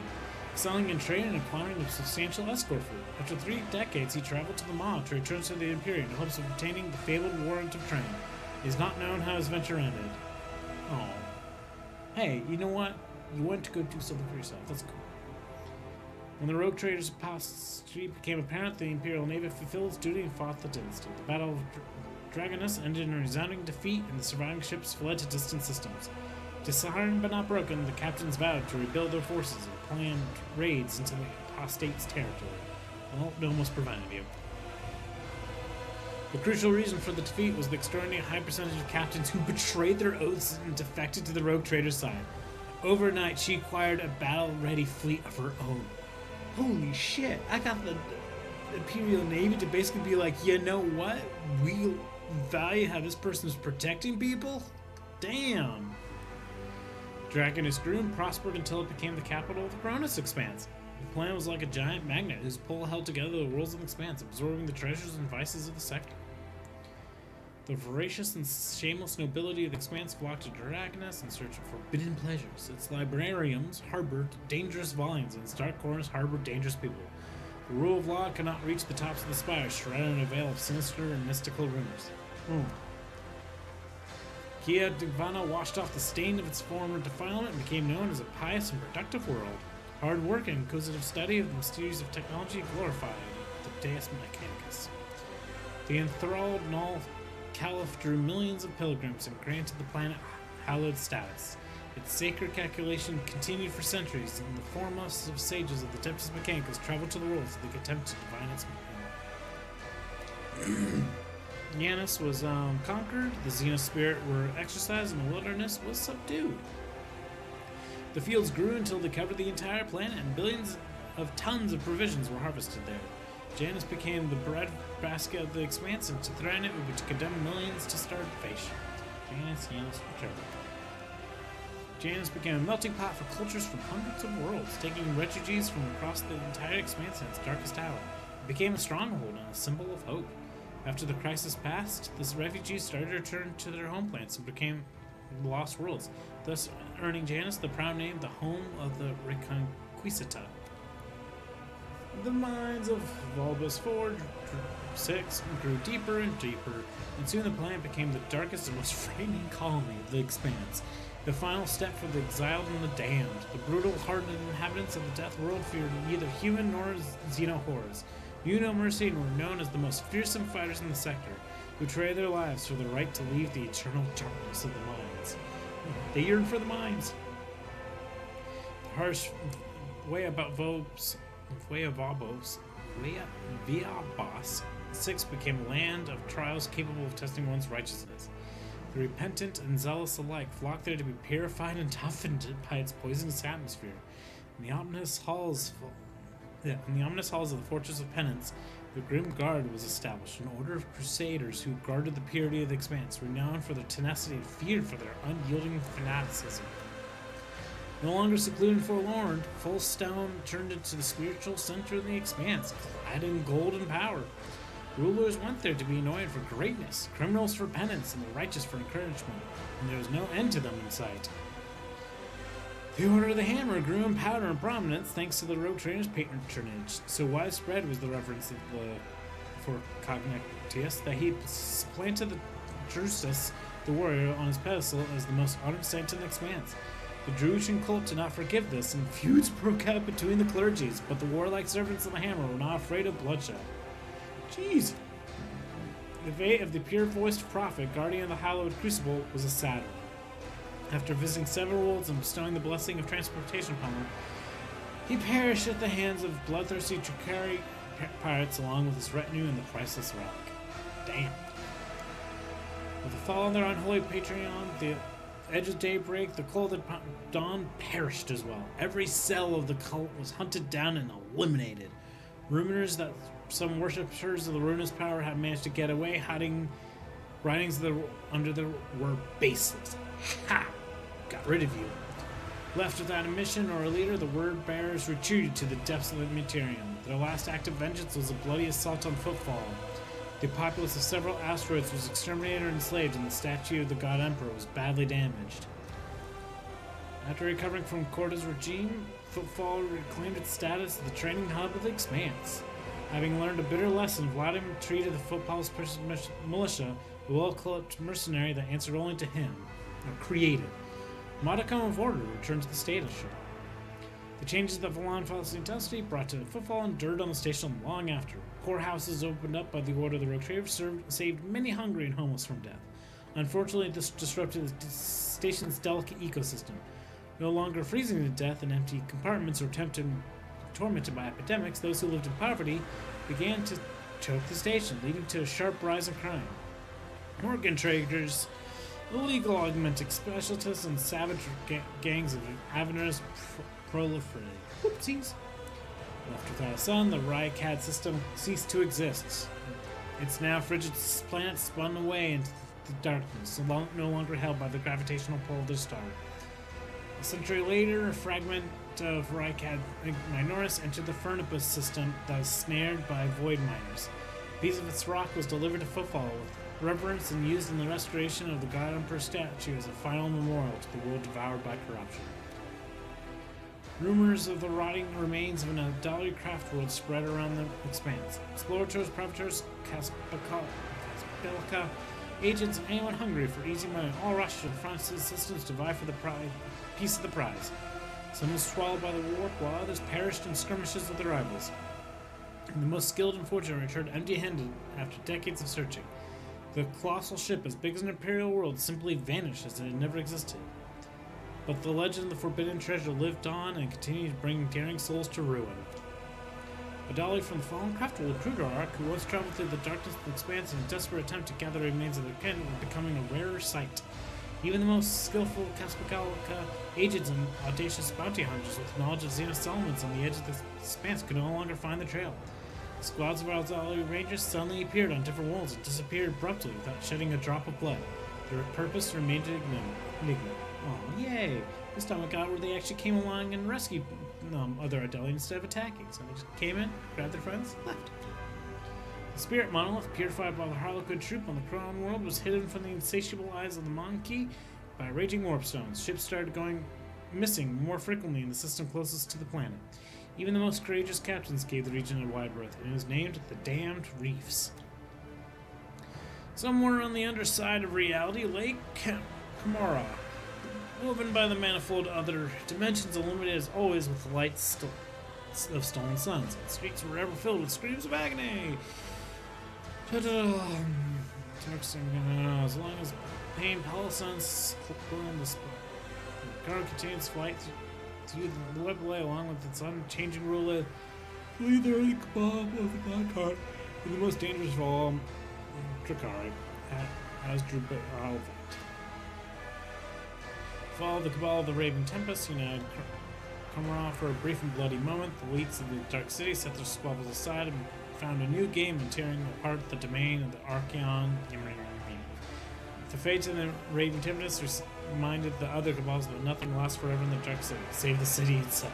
excelling in trade and acquiring a substantial escort fleet. After 3 decades, he traveled to the Maw to return to the Imperium in hopes of obtaining the fabled warrant of trade. It is not known how his venture ended. Oh. Hey, you know what? You went to go do something for yourself. That's cool. When the rogue traders apostasy became apparent, the Imperial Navy fulfilled its duty and fought the dynasty. The Battle of Dragonus ended in a resounding defeat, and the surviving ships fled to distant systems. Disarmed but not broken, the captains vowed to rebuild their forces and planned raids into the apostate's territory. Well, it almost prevented you. The crucial reason for the defeat was the extraordinary high percentage of captains who betrayed their oaths and defected to the rogue trader's side. Overnight, she acquired a battle-ready fleet of her own. Holy shit, I got the Imperial Navy to basically be like, you know what? We value how this person is protecting people? Damn. Dragonus grew and prospered until it became the capital of the Cronus Expanse. The plan was like a giant magnet whose pull held together the worlds of the Expanse, absorbing the treasures and vices of the sector. The voracious and shameless nobility of the Expanse flocked to Dragonus in search of forbidden pleasures. Its librariums harbored dangerous volumes, and its dark corners harbored dangerous people. The rule of law could not reach the tops of the spires, shrouded in a veil of sinister and mystical rumors. Kia Divana washed off the stain of its former defilement and became known as a pious and productive world. Hard work and inquisitive study of the mysteries of technology glorified the Deus Mechanicus. The enthralled Null Caliph drew millions of pilgrims and granted the planet hallowed status. Its sacred calculation continued for centuries, and the foremost of sages of the Tempus Mechanicus traveled to the world so they could attempt to divine its meaning. Yanis was conquered, the Xenos spirit were exorcised, and the wilderness was subdued. The fields grew until they covered the entire planet, and billions of tons of provisions were harvested there. Janus became the breadbasket of the Expanse, and to threaten it would be to condemn millions to starvation. Janus returned. Janus became a melting pot for cultures from hundreds of worlds, taking refugees from across the entire Expanse in its darkest hour. It became a stronghold and a symbol of hope. After the crisis passed, the refugees started to return to their home planets and became the Lost Worlds, thus earning Janus the proud name, the home of the Reconquista. The mines of Volbus 4-6 grew deeper and deeper, and soon the planet became the darkest and most frightening colony of the Expanse. The final step for the exiled and the damned. The brutal, hardened inhabitants of the Death World feared neither human nor xeno horrors. Knew no mercy and were known as the most fearsome fighters in the sector, who traded their lives for the right to leave the eternal darkness of the mines. They yearned for the mines. The harsh Viabos 6 became a land of trials capable of testing one's righteousness. The repentant and zealous alike flocked there to be purified and toughened by its poisonous atmosphere. In the ominous halls of the Fortress of Penance, the Grim Guard was established, an order of crusaders who guarded the purity of the Expanse, renowned for their tenacity and feared for their unyielding fanaticism. No longer secluded and forlorn, Fullstone turned into the spiritual center of the Expanse, clad in gold and power. Rulers went there to be anointed for greatness, criminals for penance, and the righteous for encouragement, and there was no end to them in sight. The Order of the Hammer grew in power and prominence thanks to the rogue trader's patronage. So widespread was the reverence for Cognitius that he supplanted the Drusus, the warrior, on his pedestal as the most honored saint in the Expanse. The Drusian cult did not forgive this, and feuds broke out between the clergies, but the warlike servants of the Hammer were not afraid of bloodshed. Jeez. The fate of the pure-voiced prophet, guardian of the hallowed crucible, was a sad one. After visiting several worlds and bestowing the blessing of transportation upon them, he perished at the hands of bloodthirsty Tricari pirates along with his retinue and the priceless relic. Damn. With the fall of their unholy Patreon, the edge of daybreak, the cult of dawn perished as well. Every cell of the cult was hunted down and eliminated. Rumors that some worshippers of the ruinous power had managed to get away, writings under the were baseless. Ha! Got rid of you. Left without a mission or a leader, the word bearers retreated to the depths of the Materium. Their last act of vengeance was a bloody assault on Footfall. The populace of several asteroids was exterminated or enslaved, and the statue of the God Emperor was badly damaged. After recovering from Corda's regime, Footfall reclaimed its status as the training hub of the Expanse. Having learned a bitter lesson, Vladimir treated the Footfall's militia, a well-equipped mercenary that answered only to him, or created. Modicum of order returned to the station. The changes that Valon felt intensity brought to Footfall endured on the station long after. Poorhouses opened up by the order of the Rogue Trader saved many hungry and homeless from death. Unfortunately, this disrupted the station's delicate ecosystem. No longer freezing to death in empty compartments or tormented by epidemics, those who lived in poverty began to choke the station, leading to a sharp rise in crime. Organ traders, illegal augmented specialists, and savage gangs of Aveners proliferated. Whoopsies. Left without a sun, the Rycad system ceased to exist. Its now frigid planet spun away into the darkness, no longer held by the gravitational pull of the star. A century later, a fragment of Rycad Minoris entered the Furnibus system that was snared by void miners. A piece of its rock was delivered to Footfall with reverence and used in the restoration of the God Emperor statue as a final memorial to the world devoured by corruption. Rumors of the rotting remains of an Adali craft world spread around the expanse. Explorators, privateers, Caspilica, agents, and anyone hungry for easy money all rushed to the front of the systems to vie for the piece of the prize. Some were swallowed by the warp, while others perished in skirmishes with their rivals. And the most skilled and fortunate returned empty-handed after decades of searching. The colossal ship, as big as an imperial world, simply vanished as it had never existed. But the legend of the forbidden treasure lived on and continued to bring daring souls to ruin. Adali from the fallen craft world Kruger-Ark, who once traveled through the darkness of the expanse in a desperate attempt to gather remains of their kin, were becoming a rarer sight. Even the most skillful Caspilica agents and audacious bounty hunters with knowledge of Xenos settlements on the edge of the expanse could no longer find the trail. Squads of Adali Rangers suddenly appeared on different worlds and disappeared abruptly without shedding a drop of blood. Their purpose remained enigma. Oh, yay! This time it got where they actually came along and rescued other Adeli instead of attacking. So they just came in, grabbed their friends, left. The spirit monolith, purified by the Harlequin troop on the Crown world, was hidden from the insatiable eyes of the Monkey by raging warp stones. Ships started going missing more frequently in the system closest to the planet. Even the most courageous captains gave the region a wide berth, and it was named the Damned Reefs. Somewhere on the underside of reality lay Kamara, woven by the manifold other dimensions, illuminated as always with the lights of stolen suns. The streets were ever filled with screams of agony. As long as pain palisades on the spot. The car continues flight through the webway along with its unchanging rule of lead the early cabal of the Black Heart, and the most dangerous of all, Drakari, as Drupal. Follow the cabal of the Raven Tempest, united Kamara for a brief and bloody moment. The elites of the Dark City set their squabbles aside and found a new game in tearing apart the domain of the Archeon. The fates of the Raven Tempest reminded the other cabals that nothing lasts forever in the Dark City, save the city itself.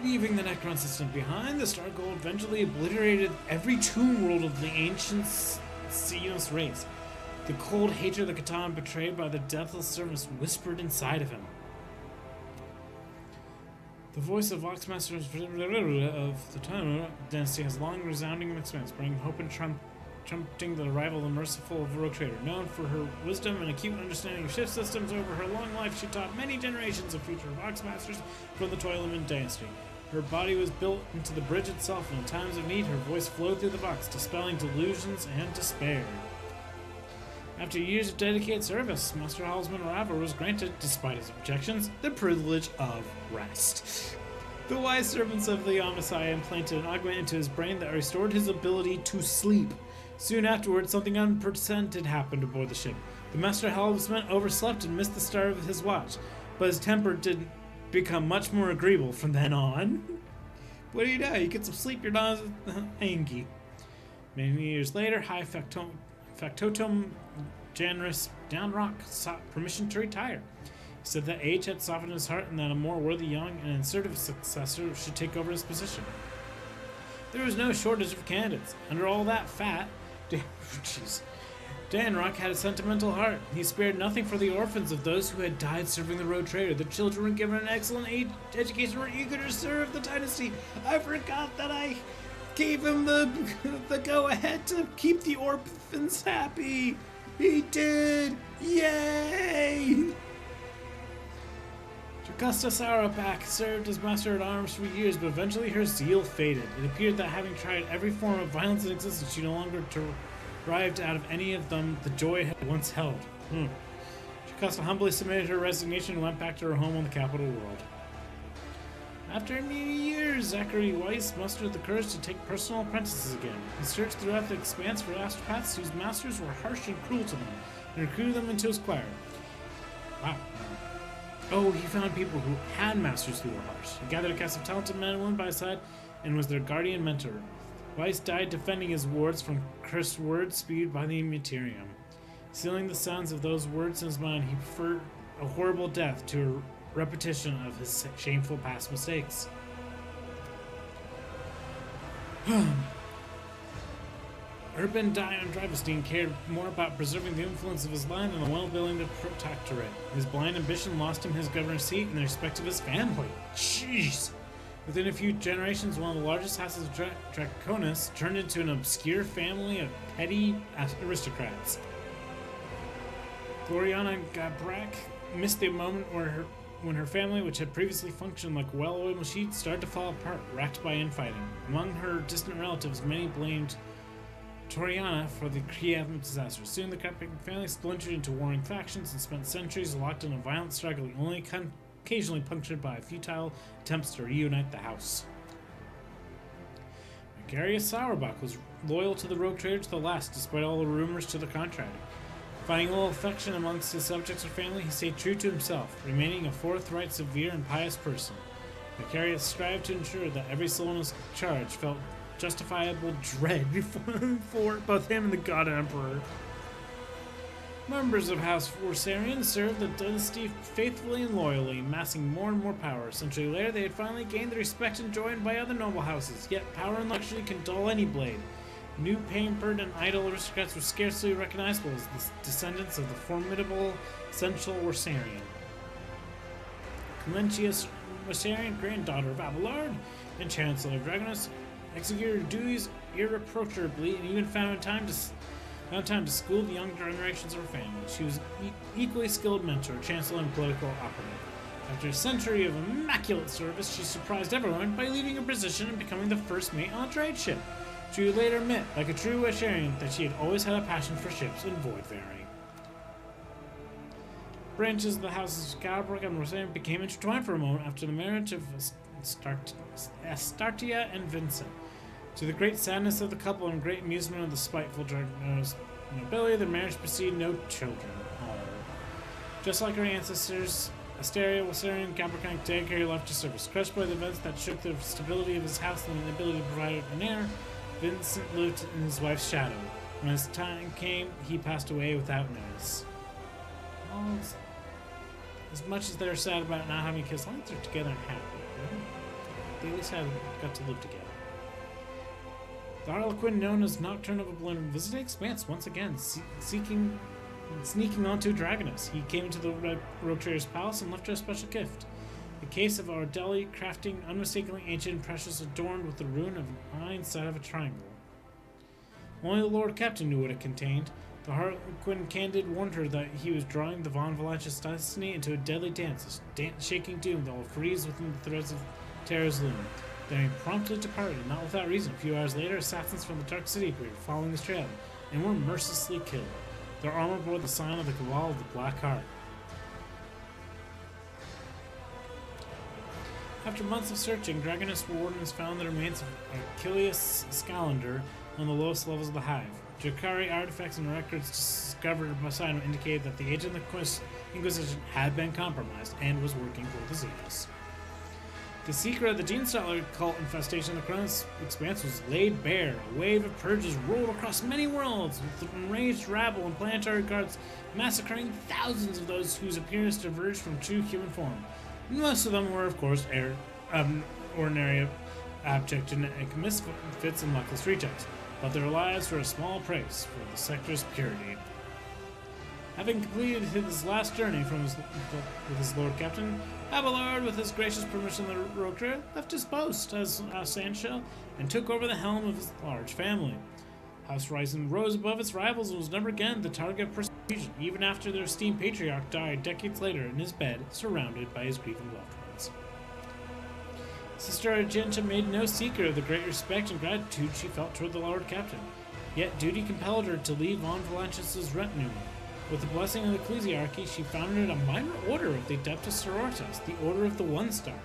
Leaving the Necron system behind, the Star Gold eventually obliterated every tomb world of the ancient Xenos race. The cold hatred of the Catan betrayed by the deathless service whispered inside of him. The voice of Voxmaster of the Time dynasty has long resounding in expense, bringing hope and trumpeting the arrival of the merciful Rogue Trader. Known for her wisdom and acute understanding of shift systems, over her long life she taught many generations of future Voxmasters from the Toylaman dynasty. Her body was built into the bridge itself, and in times of need her voice flowed through the Vox, dispelling delusions and despair. After years of dedicated service, Master Halsman Rava was granted, despite his objections, the privilege of rest. The wise servants of the Omnissiah implanted an augment into his brain that restored his ability to sleep. Soon afterwards, something unprecedented happened aboard the ship. The Master Halsman overslept and missed the start of his watch, but his temper did become much more agreeable from then on. What do you know? You get some sleep, you're not angry. Many years later, High Factotum Janus Downrock sought permission to retire. He said that age had softened his heart and that a more worthy young and assertive successor should take over his position. There was no shortage of candidates. Under all that fat, Danrock had a sentimental heart. He spared nothing for the orphans of those who had died serving the Road Trader. The children were given an excellent education, were eager to serve the dynasty. I forgot that I gave him the go-ahead to keep the orphans happy. He did! Yay! Jocasta Sauerback served as master at arms for years, but eventually her zeal faded. It appeared that having tried every form of violence in existence, she no longer derived out of any of them the joy it had once held. Jocasta humbly submitted her resignation and went back to her home on the capital world. After many years, Zachary Weiss mustered the courage to take personal apprentices again. He searched throughout the expanse for astropaths whose masters were harsh and cruel to them, and recruited them into his choir. Wow. Oh, he found people who had masters who were harsh. He gathered a cast of talented men and women by his side and was their guardian mentor. Weiss died defending his wards from cursed words spewed by the Materium. Sealing the sounds of those words in his mind, he preferred a horrible death to a repetition of his shameful past mistakes. Urban Dion Drivestein cared more about preserving the influence of his land than the well-building of the protectorate. His blind ambition lost him his governor's seat and the respect of his family. Jeez! Within a few generations, one of the largest houses of Draconis turned into an obscure family of petty aristocrats. Gloriana Gabrak missed the moment when her family, which had previously functioned like a well-oiled machine, started to fall apart, racked by infighting. Among her distant relatives, many blamed Toriana for the Kiev disaster. Soon the Capricorn family splintered into warring factions and spent centuries locked in a violent struggle, only occasionally punctured by futile attempts to reunite the house. Macarius Sauerbach was loyal to the Rogue Trader to the last, despite all the rumors to the contrary. Finding little affection amongst his subjects or family, he stayed true to himself, remaining a forthright, severe, and pious person. Macarius strived to ensure that every soul in his charge felt justifiable dread before both him and the God Emperor. Members of House Forsarian served the dynasty faithfully and loyally, amassing more and more power. A century later, they had finally gained the respect enjoyed by other noble houses, yet power and luxury can dull any blade. New pampered and idle aristocrats were scarcely recognizable as the descendants of the formidable Central Orsarian. Clementius Orsarian, granddaughter of Abelard and Chancellor of Dragonis, executed her duties irreproachably and even found time to school the young generations of her family. She was equally skilled mentor, chancellor, and political operative. After a century of immaculate service, she surprised everyone by leaving her position and becoming the first mate on a trade ship. She would later admit, like a true Wesharian, that she had always had a passion for ships and voidfaring. Branches of the houses of Scarborough and Rosario became intertwined for a moment after the marriage of Astartia and Vincent. To the great sadness of the couple and great amusement of the spiteful nobility, the marriage preceded no children. Just like her ancestors, Asteria, Wasarian, Capricorn, Dagger left to service. Crushed by the events that shook the stability of his house and the ability to provide an heir, Vincent lived in his wife's shadow. When his time came, he passed away without notice. Well, as much as they're sad about not having kids, as long as they're together and happy. You know? They at least got to live together. The Harlequin known as Nocturne of Oblivion visited Expanse once again, sneaking onto Dragonis. He came into the Rogue Trader's palace and left her a special gift. A case of Ardeli crafting unmistakably ancient and precious, adorned with the rune of an eye inside of a triangle. Only the Lord Captain knew what it contained. The Harlequin Candid warned her that he was drawing the Von Valanche's destiny into a deadly dance, shaking doom that will freeze within the threads of Terra's loom. Then he promptly departed, not without reason. A few hours later, assassins from the Dark City appeared, following his trail, and were mercilessly killed. Their armor bore the sign of the Cabal of the Black Heart. After months of searching, Dragonis wardens found the remains of Achilles Scalander on the lowest levels of the Hive. Drakari artifacts and records discovered by Sidon indicated that the agent of the Inquisition had been compromised and was working for the Xenos. The secret of the Genestealer cult infestation of the Chronos Expanse was laid bare. A wave of purges rolled across many worlds, with enraged rabble and planetary guards massacring thousands of those whose appearance diverged from true human form. Most of them were, of course, ordinary abject genetic misfits and luckless rejects, but their lives were a small price for the sector's purity. Having completed his last journey with his Lord Captain, Abelard, with his gracious permission, the rogue trader left his post as Sandshell and took over the helm of his large family. House Ryzen rose above its rivals and was never again the target of persecution, even after their esteemed patriarch died decades later in his bed, surrounded by his grieving loved ones. Sister Argentia made no secret of the great respect and gratitude she felt toward the Lord Captain, yet duty compelled her to leave Von Valanchus' retinue. With the blessing of the ecclesiarchy, she founded a minor order of the Adeptus Sororitas, the Order of the One Star.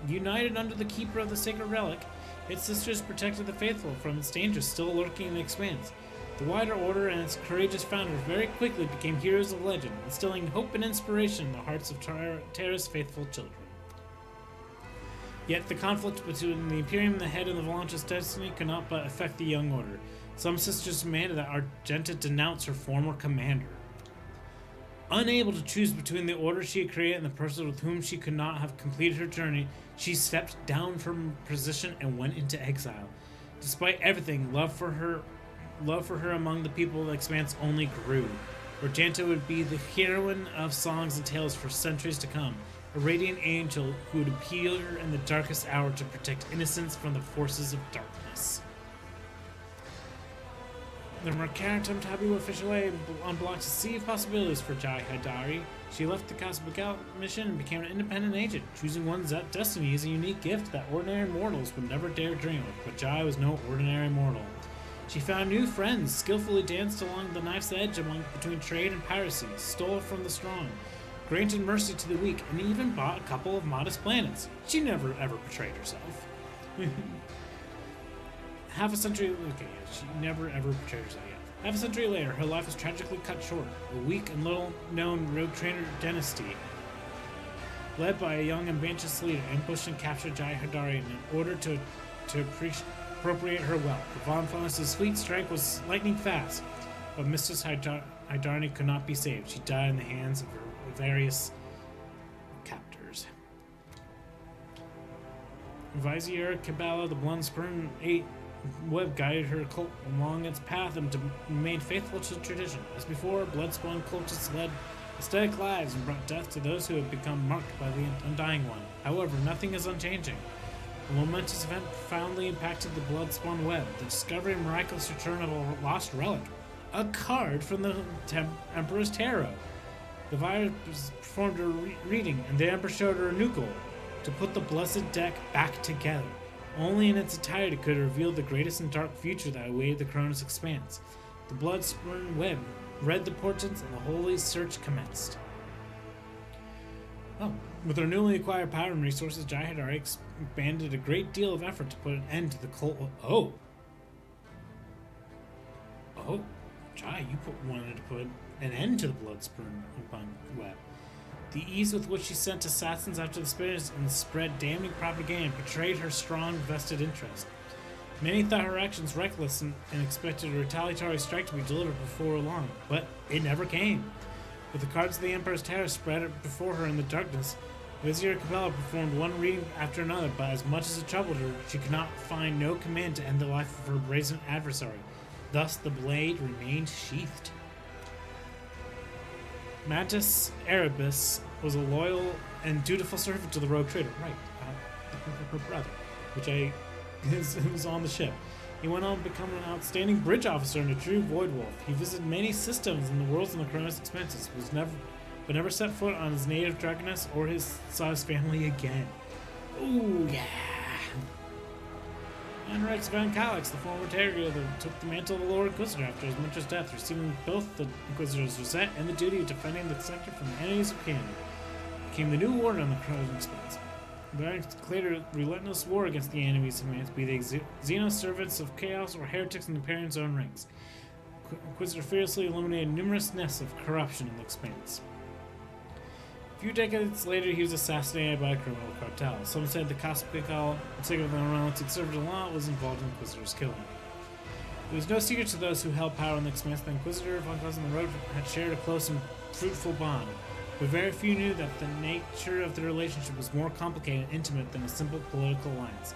United under the keeper of the sacred relic, its sisters protected the faithful from its dangers still lurking in the expanse. The wider order and its courageous founders very quickly became heroes of legend, instilling hope and inspiration in the hearts of Terra's faithful children. Yet the conflict between the Imperium and the head of the Valanchus destiny could not but affect the young order. Some sisters demanded that Argenta denounce her former commander. Unable to choose between the order she had created and the person with whom she could not have completed her journey, she stepped down from her position and went into exile. Despite everything, love for her among the people of the Expanse only grew. Argenta would be the heroine of songs and tales for centuries to come, a radiant angel who would appear in the darkest hour to protect innocence from the forces of darkness. The Mercaritum Tabu officially unblocked a sea of possibilities for Jai Haidari. She left the Casablanca mission and became an independent agent. Choosing one's destiny is a unique gift that ordinary mortals would never dare dream of, but Jai was no ordinary mortal. She found new friends, skillfully danced along the knife's edge between trade and piracy, stole from the strong, granted mercy to the weak, and even bought a couple of modest planets. She never ever betrayed herself. She never ever betrayed herself yet. Half a century later, her life was tragically cut short. A weak and little-known rogue trader dynasty, led by a young ambitious leader, ambushed and captured Jai Haidari in order to appropriate her wealth. The Von Faunus' fleet strike was lightning fast, but Mistress Haidari could not be saved. She died in the hands of her various captors. Vizier Kabbalah, the Bloodsprung 8 web guided her cult along its path and remained faithful to tradition. As before, blood-spawn cultists led aesthetic lives and brought death to those who had become marked by the Undying One. However, nothing is unchanging. A momentous event profoundly impacted the blood-spawn web, the discovery and miraculous return of a lost relic, a card from the Emperor's Tarot. The virus performed a reading, and the Emperor showed her a new goal: to put the blessed deck back together. Only in its entirety could it reveal the greatest and dark future that awaited the Chronos Expanse. The blood-spurn web read the portents, and the holy search commenced. With her newly acquired power and resources, Jai Haidari expanded a great deal of effort to put an end to the cult. Jai, you wanted to put an end to the blood-spurn web. The ease with which she sent assassins after the spirits and spread damning propaganda betrayed her strong vested interest. Many thought her actions reckless and expected a retaliatory strike to be delivered before long, but it never came. With the cards of the Emperor's Terror spread before her in the darkness, Vizier Cabela performed one reading after another, but as much as it troubled her, she could not find no command to end the life of her brazen adversary. Thus the blade remained sheathed. Mantis Erebus was a loyal and dutiful servant to the rogue trader. Her brother, was on the ship. He went on to become an outstanding bridge officer and a true void wolf. He visited many systems in the worlds in the Chronos Expanses, but never set foot on his native Dragoness or saw his family again. Ooh, yeah. And Rex Van Calix, the former Terrier, took the mantle of the Lord Inquisitor after his mentor's death, receiving both the Inquisitor's Rosette and the duty of defending the sector from the enemies of Canada. Became the new warden on the Chronos Expanse. The Barons declared a relentless war against the enemies of man, be they Xenos servants of chaos or heretics in the Imperium's own ranks. Inquisitor fiercely eliminated numerous nests of corruption in the Expanse. A few decades later, he was assassinated by a criminal cartel. Some said the Caspical, particularly the Reynolds who served a lot, was involved in Inquisitor's killing. It was no secret to those who held power in the Expanse that Inquisitor, Von Claus, and the Road had shared a close and fruitful bond, but very few knew that the nature of their relationship was more complicated and intimate than a simple political alliance.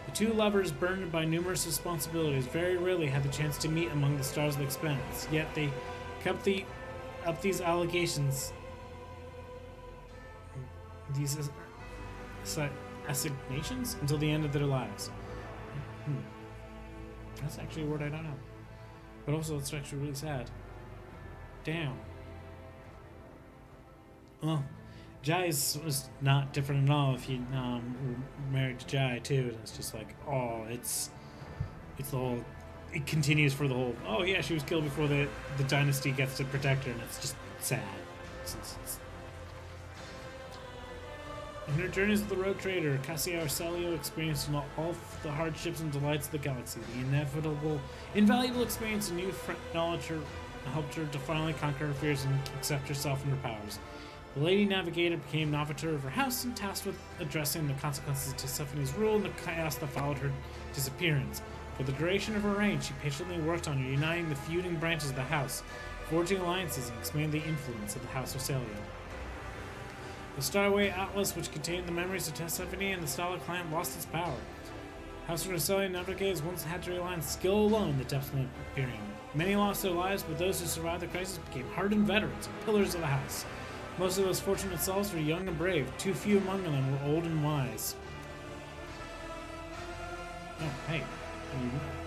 The two lovers, burdened by numerous responsibilities, very rarely had the chance to meet among the stars of the Expanse, yet they kept up these allegations, these assignations, until the end of their lives. That's actually a word I don't know. But also, it's actually really sad. Damn. Well, was not different at all if he were married to Jai, too. And it's just like, oh, it's the whole... It continues for the whole, oh yeah, she was killed before the dynasty gets to protect her, and it's just sad. In her journeys with the Rogue Trader, Cassia Arcelio experienced all the hardships and delights of the galaxy. The invaluable experience and new knowledge helped her to finally conquer her fears and accept herself and her powers. The Lady Navigator became Novator of her house and tasked with addressing the consequences of Tisephone's rule and the chaos that followed her disappearance. For the duration of her reign, she patiently worked on uniting the feuding branches of the house, forging alliances, and expanding the influence of the House Arcelio. The Starway Atlas, which contained the memories of Tessaphone and the Stala clan, lost its power. House Arcelio Navigators once had to rely on skill alone in the depths of the Imperium. Many lost their lives, but those who survived the crisis became hardened veterans and pillars of the house. Most of those fortunate souls were young and brave. Too few among them were old and wise. Oh, hey.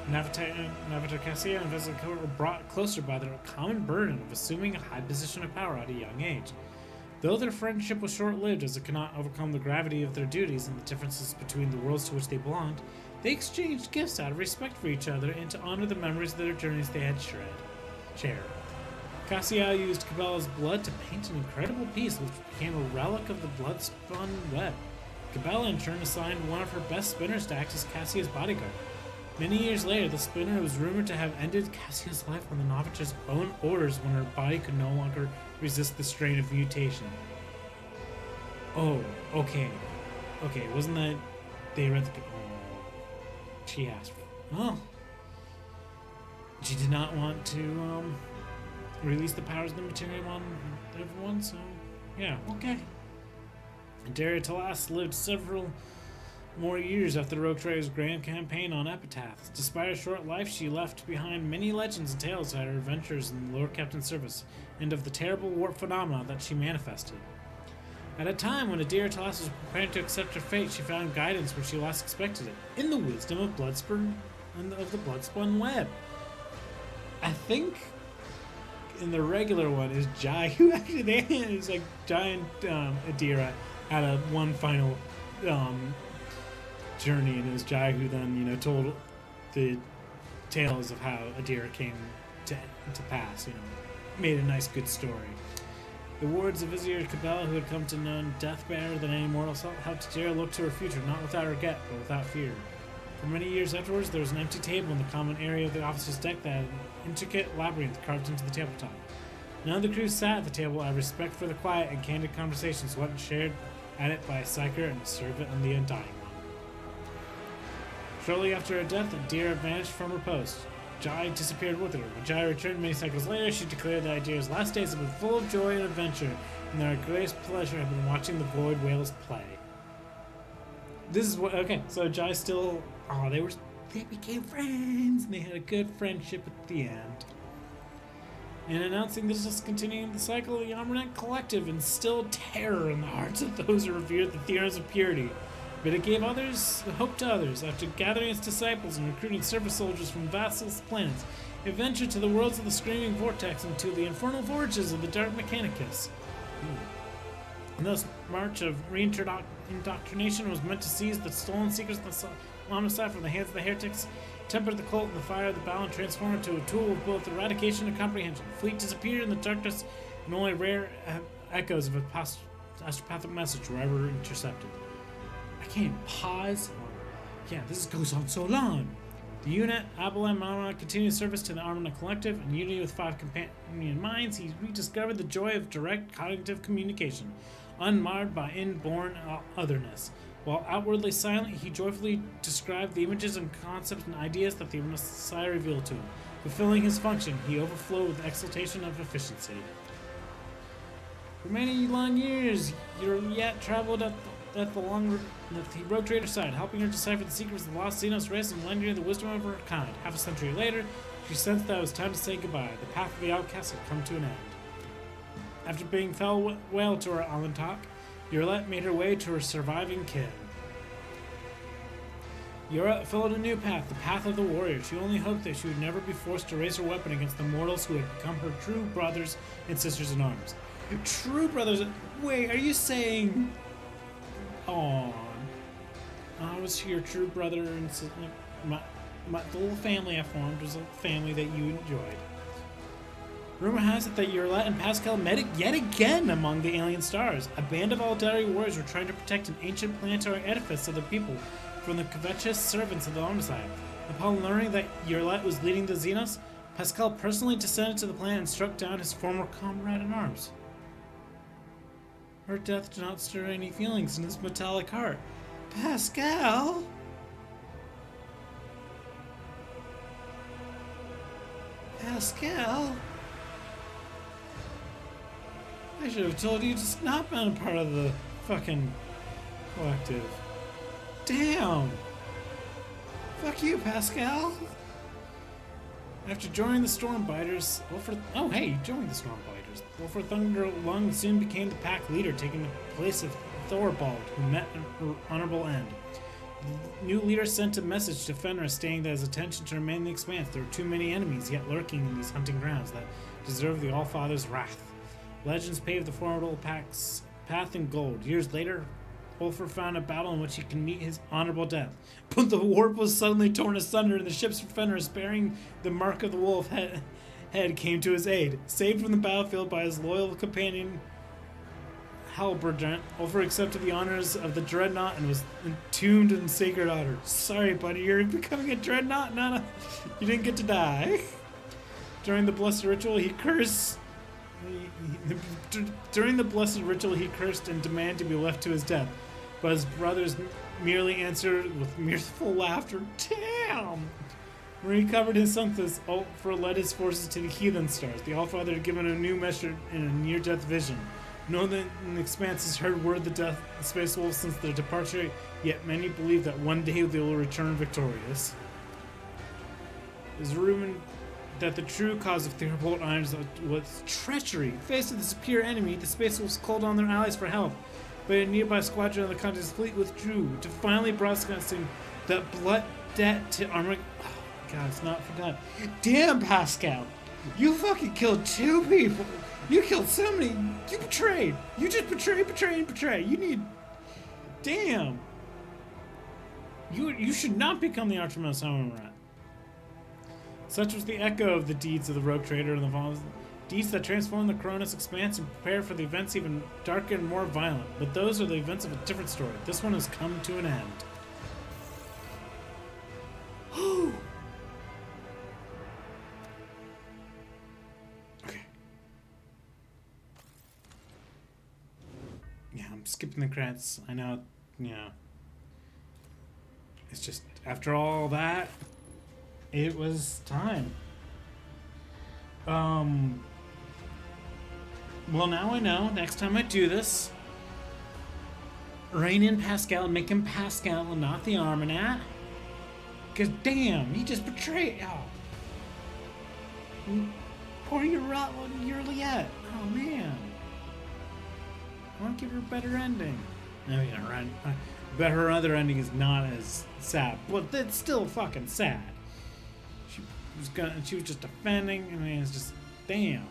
Navatar Cassia and Vezina were brought closer by their common burden of assuming a high position of power at a young age. Though their friendship was short-lived as it could not overcome the gravity of their duties and the differences between the worlds to which they belonged, they exchanged gifts out of respect for each other and to honor the memories of their journeys they had shared. Cassia used Cabela's blood to paint an incredible piece which became a relic of the blood-spun web. Cabela in turn assigned one of her best spinners to act as Cassia's bodyguard. Many years later, the spinner was rumored to have ended Cassia's life on the Novice's own orders when her body could no longer resist the strain of mutation. Oh, okay. Okay, wasn't that... They read the... Oh, she asked for... Well... She did not want to, release the powers of the Materium on everyone, so... Yeah, okay. Daria Talas lived several more years after the Rogue Trader's grand campaign on Epitaphs. Despite her short life, she left behind many legends and tales of her adventures in the Lord Captain's service, and of the terrible warp phenomena that she manifested. At a time when Adira Talas was preparing to accept her fate, she found guidance where she least expected it, in the wisdom of Bloodspun and of the Bloodspun web. I think in the regular one is Jai, who actually it's like Jai and Adira had a one final journey, and it was Jai who then, told the tales of how Adira came to pass, made a nice, good story. The words of Vizier Cabela, who had come to know death better than any mortal soul, helped Adira look to her future, not without regret, but without fear. For many years afterwards, there was an empty table in the common area of the officer's deck that had an intricate labyrinth carved into the tabletop. None of the crew sat at the table out of respect for the quiet and candid conversations once shared at it by a psyker and a servant and the Undying One. Shortly after her death, Adira vanished from her post. Jai disappeared with her. When Jai returned many cycles later, she declared that Adira's last days had been full of joy and adventure, and that her greatest pleasure had been watching the Void Whales play. This is what... Okay, so Jai still... Oh, they became friends, and they had a good friendship at the end. And announcing this is continuing the cycle, the Armament Collective instilled terror in the hearts of those who revered the theorems of purity. But it gave hope to others. After gathering its disciples and recruiting service soldiers from vast planets, it ventured to the worlds of the Screaming Vortex and to the infernal forges of the Dark Mechanicus. And thus, march of reindoctrination was meant to seize the stolen secrets of the Lamassai from the hands of the heretics, temper the cult in the fire of the battle, and transform it to a tool of both eradication and comprehension. The fleet disappeared in the darkness, and only rare echoes of a astropathic message were ever intercepted. I can't pause. Yeah, this goes on so long. The unit, Abilene Mama, continued service to the Armament Collective. In unity with 5 companion minds, he rediscovered the joy of direct cognitive communication. unmarred by inborn otherness. While outwardly silent, he joyfully described the images and concepts and ideas that the Messiah revealed to him. Fulfilling his function, he overflowed with exultation of efficiency. For many long years, Yet traveled at the Rogue Trader's side, helping her decipher the secrets of the lost Xenos race and lending her the wisdom of her kind. Half a century later, she sensed that it was time to say goodbye. The path of the outcast had come to an end. After bidding farewell to her Alantok, Yurlet made her way to her surviving kin. Yura followed a new path, the path of the warrior. She only hoped that she would never be forced to raise her weapon against the mortals who had become her true brothers and sisters in arms. True brothers? Wait, are you saying... Aww. I was your true brother and sister. The little family I formed was a family that you enjoyed. Rumor has it that Yurlet and Pascal met yet again among the alien stars. A band of Aldari warriors were trying to protect an ancient planetary edifice of the people from the covetous servants of the Omnicide. Upon learning that Yurlet was leading the Xenos, Pascal personally descended to the planet and struck down his former comrade in arms. Her death did not stir any feelings in his metallic heart. Pascal? Pascal? I should have told you to not be a part of the fucking collective. Damn! Fuck you, Pascal! After joining the Stormbiters, joined the Stormbiters. Wolford Thunderlung soon became the pack leader, taking the place of Thorvald, who met an honorable end. The new leader sent a message to Fenris stating that his intention to remain in the Expanse. There were too many enemies yet lurking in these hunting grounds that deserve the Allfather's wrath. Legends paved the formidable pack's path in gold. Years later, Wolford found a battle in which he can meet his honorable death. But the warp was suddenly torn asunder, and the ships from Fenris, bearing the mark of the wolf head, came to his aid. Saved from the battlefield by his loyal companion Halberdant, Wolford accepted the honors of the Dreadnought and was entombed in sacred honor. Sorry, buddy, you're becoming a Dreadnought? No, you didn't get to die. During the blessed ritual, he cursed. During the blessed ritual, he cursed and demanded to be left to his death, but his brothers merely answered with mirthful laughter. Damn! When he covered his Sanctus, Ulfra led his forces to the Heathen Stars. The Allfather had given a new measure in a near-death vision. No one in the Expanse has heard word of the Space Wolves since their departure, yet many believe that one day they will return victorious. There's rumored that the true cause of Thunderbolt Irons was treachery. Faced with a superior enemy, the Space Wolves called on their allies for help, but a nearby squadron of the country's fleet withdrew to finally broadcasting the blood debt to armor. Oh my god, it's not forgotten. Damn, Pascal! You fucking killed 2 people! You killed so many! You betrayed! You just betray! You need... Damn! You should not become the Artemis Rat. Such was the echo of the deeds of the Rogue Trader and the Vols, deeds that transformed the Cronus Expanse and prepared for the events even darker and more violent. But those are the events of a different story. This one has come to an end. Okay. Yeah, I'm skipping the credits. I know, it's just, after all that, it was time. Well, now I know. Next time I do this, rein in Pascal and make him Pascal and not the Armanat. Because, damn, he just betrayed. Oh. Poor Yurliet. Oh, man. I want to give her a better ending. No, yeah, right. But her other ending is not as sad. But it's still fucking sad. She was just defending. I mean, it's just, damn.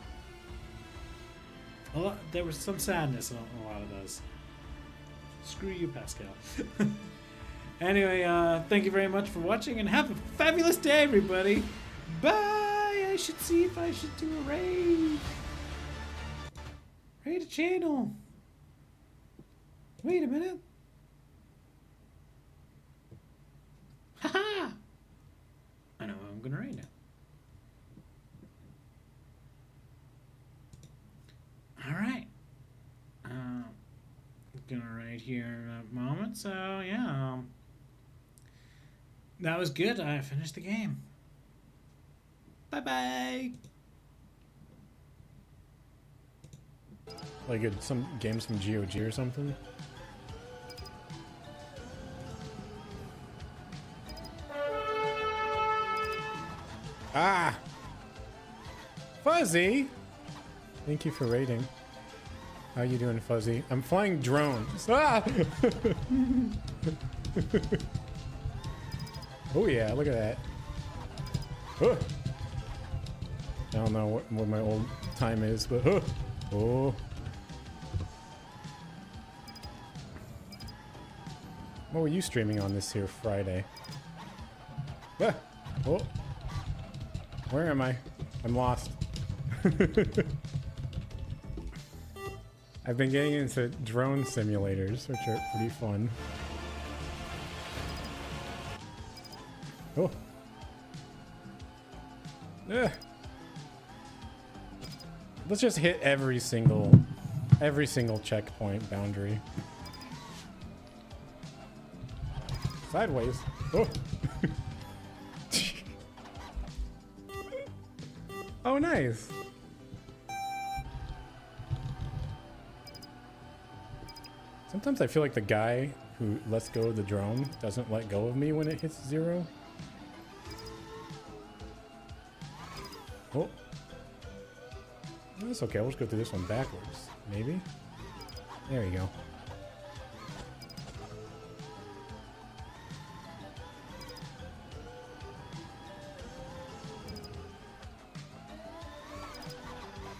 There was some sadness in a lot of those. Screw you, Pascal. Anyway, thank you very much for watching, and have a fabulous day, everybody. Bye. I should see if I should do a raid. Raid a channel. Wait a minute. Haha. I know I'm gonna raid now. All right. right here in a moment. So yeah, that was good. I finished the game. Bye bye. Like some games from GOG or something. Ah! Fuzzy! Thank you for raiding. How you doing, Fuzzy? I'm flying drones. Ah! Oh yeah, look at that. Oh. I don't know what my old time is, but oh. What were you streaming on this here Friday? Ah! Oh. Where am I? I'm lost. I've been getting into drone simulators, which are pretty fun. Oh. Let's just hit every single checkpoint boundary. Sideways. Oh. Oh, nice. Sometimes I feel like the guy who lets go of the drone doesn't let go of me when it hits 0. Oh. That's okay. I'll just go through this one backwards. Maybe? There you go.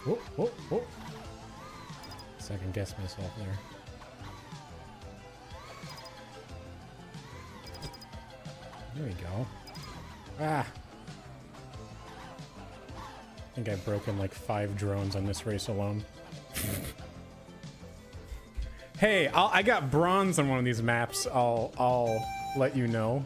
Oh, oh, oh. Second guess myself there. There we go. Ah! I think I've broken like 5 drones on this race alone. Hey, I got bronze on one of these maps. I'll let you know.